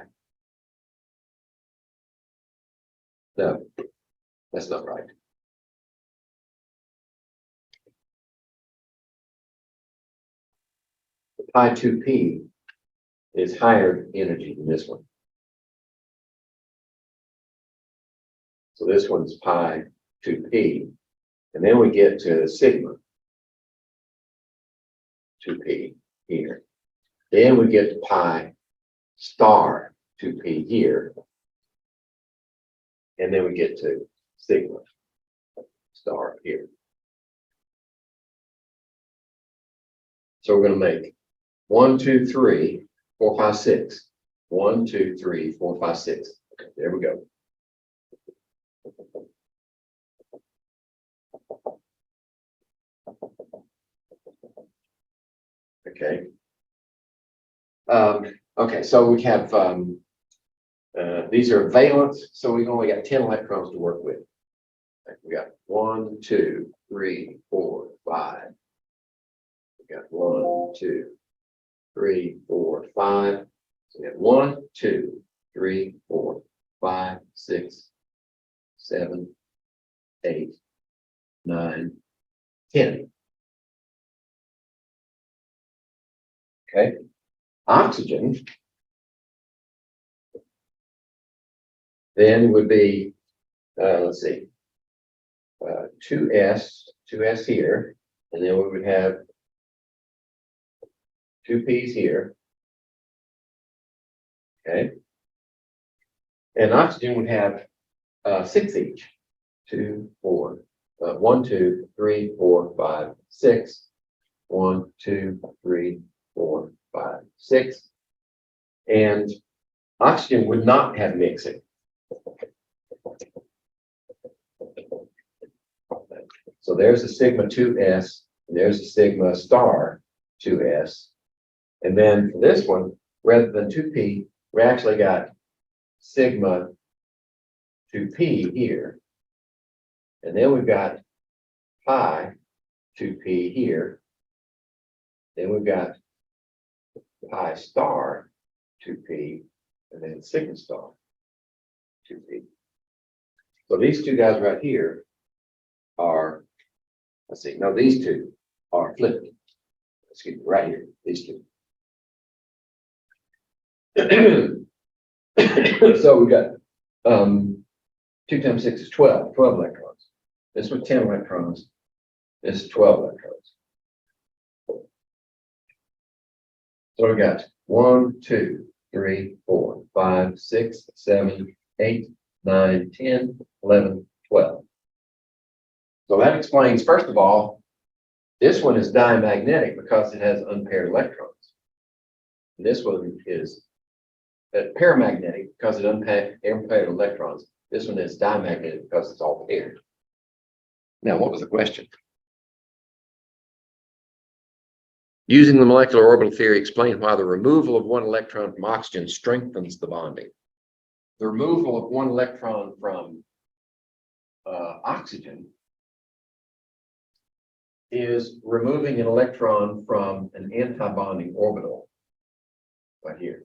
No, that's not right. The pi 2p is higher energy than this one. So this one's pi 2p. And then we get to sigma 2p here. Then we get to pi star 2p here. And then we get to sigma star here. So we're going to make 1, 2, 3, 4, 5, 6. 1, 2, 3, 4, 5, 6. Okay, there we go. Okay. Okay, so we have these are valence, so we've only got 10 electrons to work with. We got 1, 2, 3, 4, 5. We got 1, 2, 3, 4, 5. So we have 1, 2, 3, 4, 5, 6, 7, 8, 9, 10. Okay, oxygen then would be, let's see, 2s here, and then we would have 2 P's here. Okay, and oxygen would have 6 each. 2, 4, 1, 2, 3, 4, 5, 6. 1, 2, 3, 4, 5, 6. And oxygen would not have mixing. So there's a sigma 2s, and there's a sigma star 2s. And then for this one, rather than 2p, we actually got sigma 2p here. And then we've got pi 2p here. Then we've got pi star 2p, and then sigma star 2p. So these two guys right here are, let's see, no, these two are flipped. Excuse me, right here, these two. So we got 2 times 6 is 12 electrons. This was 10 electrons. This is 12 electrons. So we got 1, 2, 3, 4, 5, 6, 7, 8, 9, 10, 11, 12. So that explains, first of all, this one is diamagnetic because it has unpaired electrons. And this one is paramagnetic because it unpaired electrons. This one is diamagnetic because it's all paired. Now, what was the question? Using the molecular orbital theory, explain why the removal of one electron from oxygen strengthens the bonding. The removal of one electron from oxygen is removing an electron from an anti-bonding orbital right here.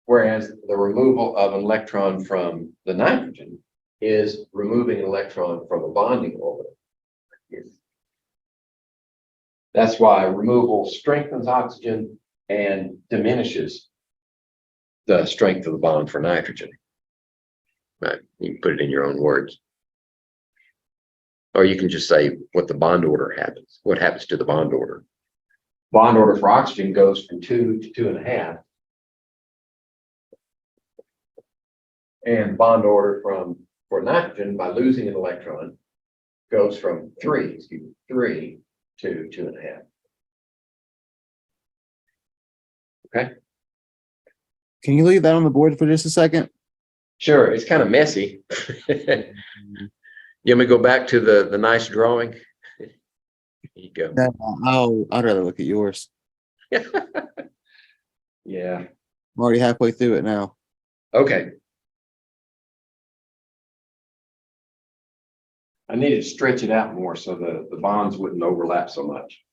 Whereas the removal of an electron from the nitrogen is removing an electron from a bonding orbital right here. That's why removal strengthens oxygen and diminishes the strength of the bond for nitrogen. Right. You can put it in your own words. Or you can just say what the bond order happens. What happens to the bond order? Bond order for oxygen goes from 2 to 2.5. And bond order for nitrogen, by losing an electron, goes from 3 to 2.5. Okay. Can you leave that on the board for just a second? Sure, it's kind of messy. You want me to go back to the nice drawing? Here you go. I'd rather look at yours. Yeah. I'm already halfway through it now. Okay. I needed to stretch it out more so the bonds wouldn't overlap so much.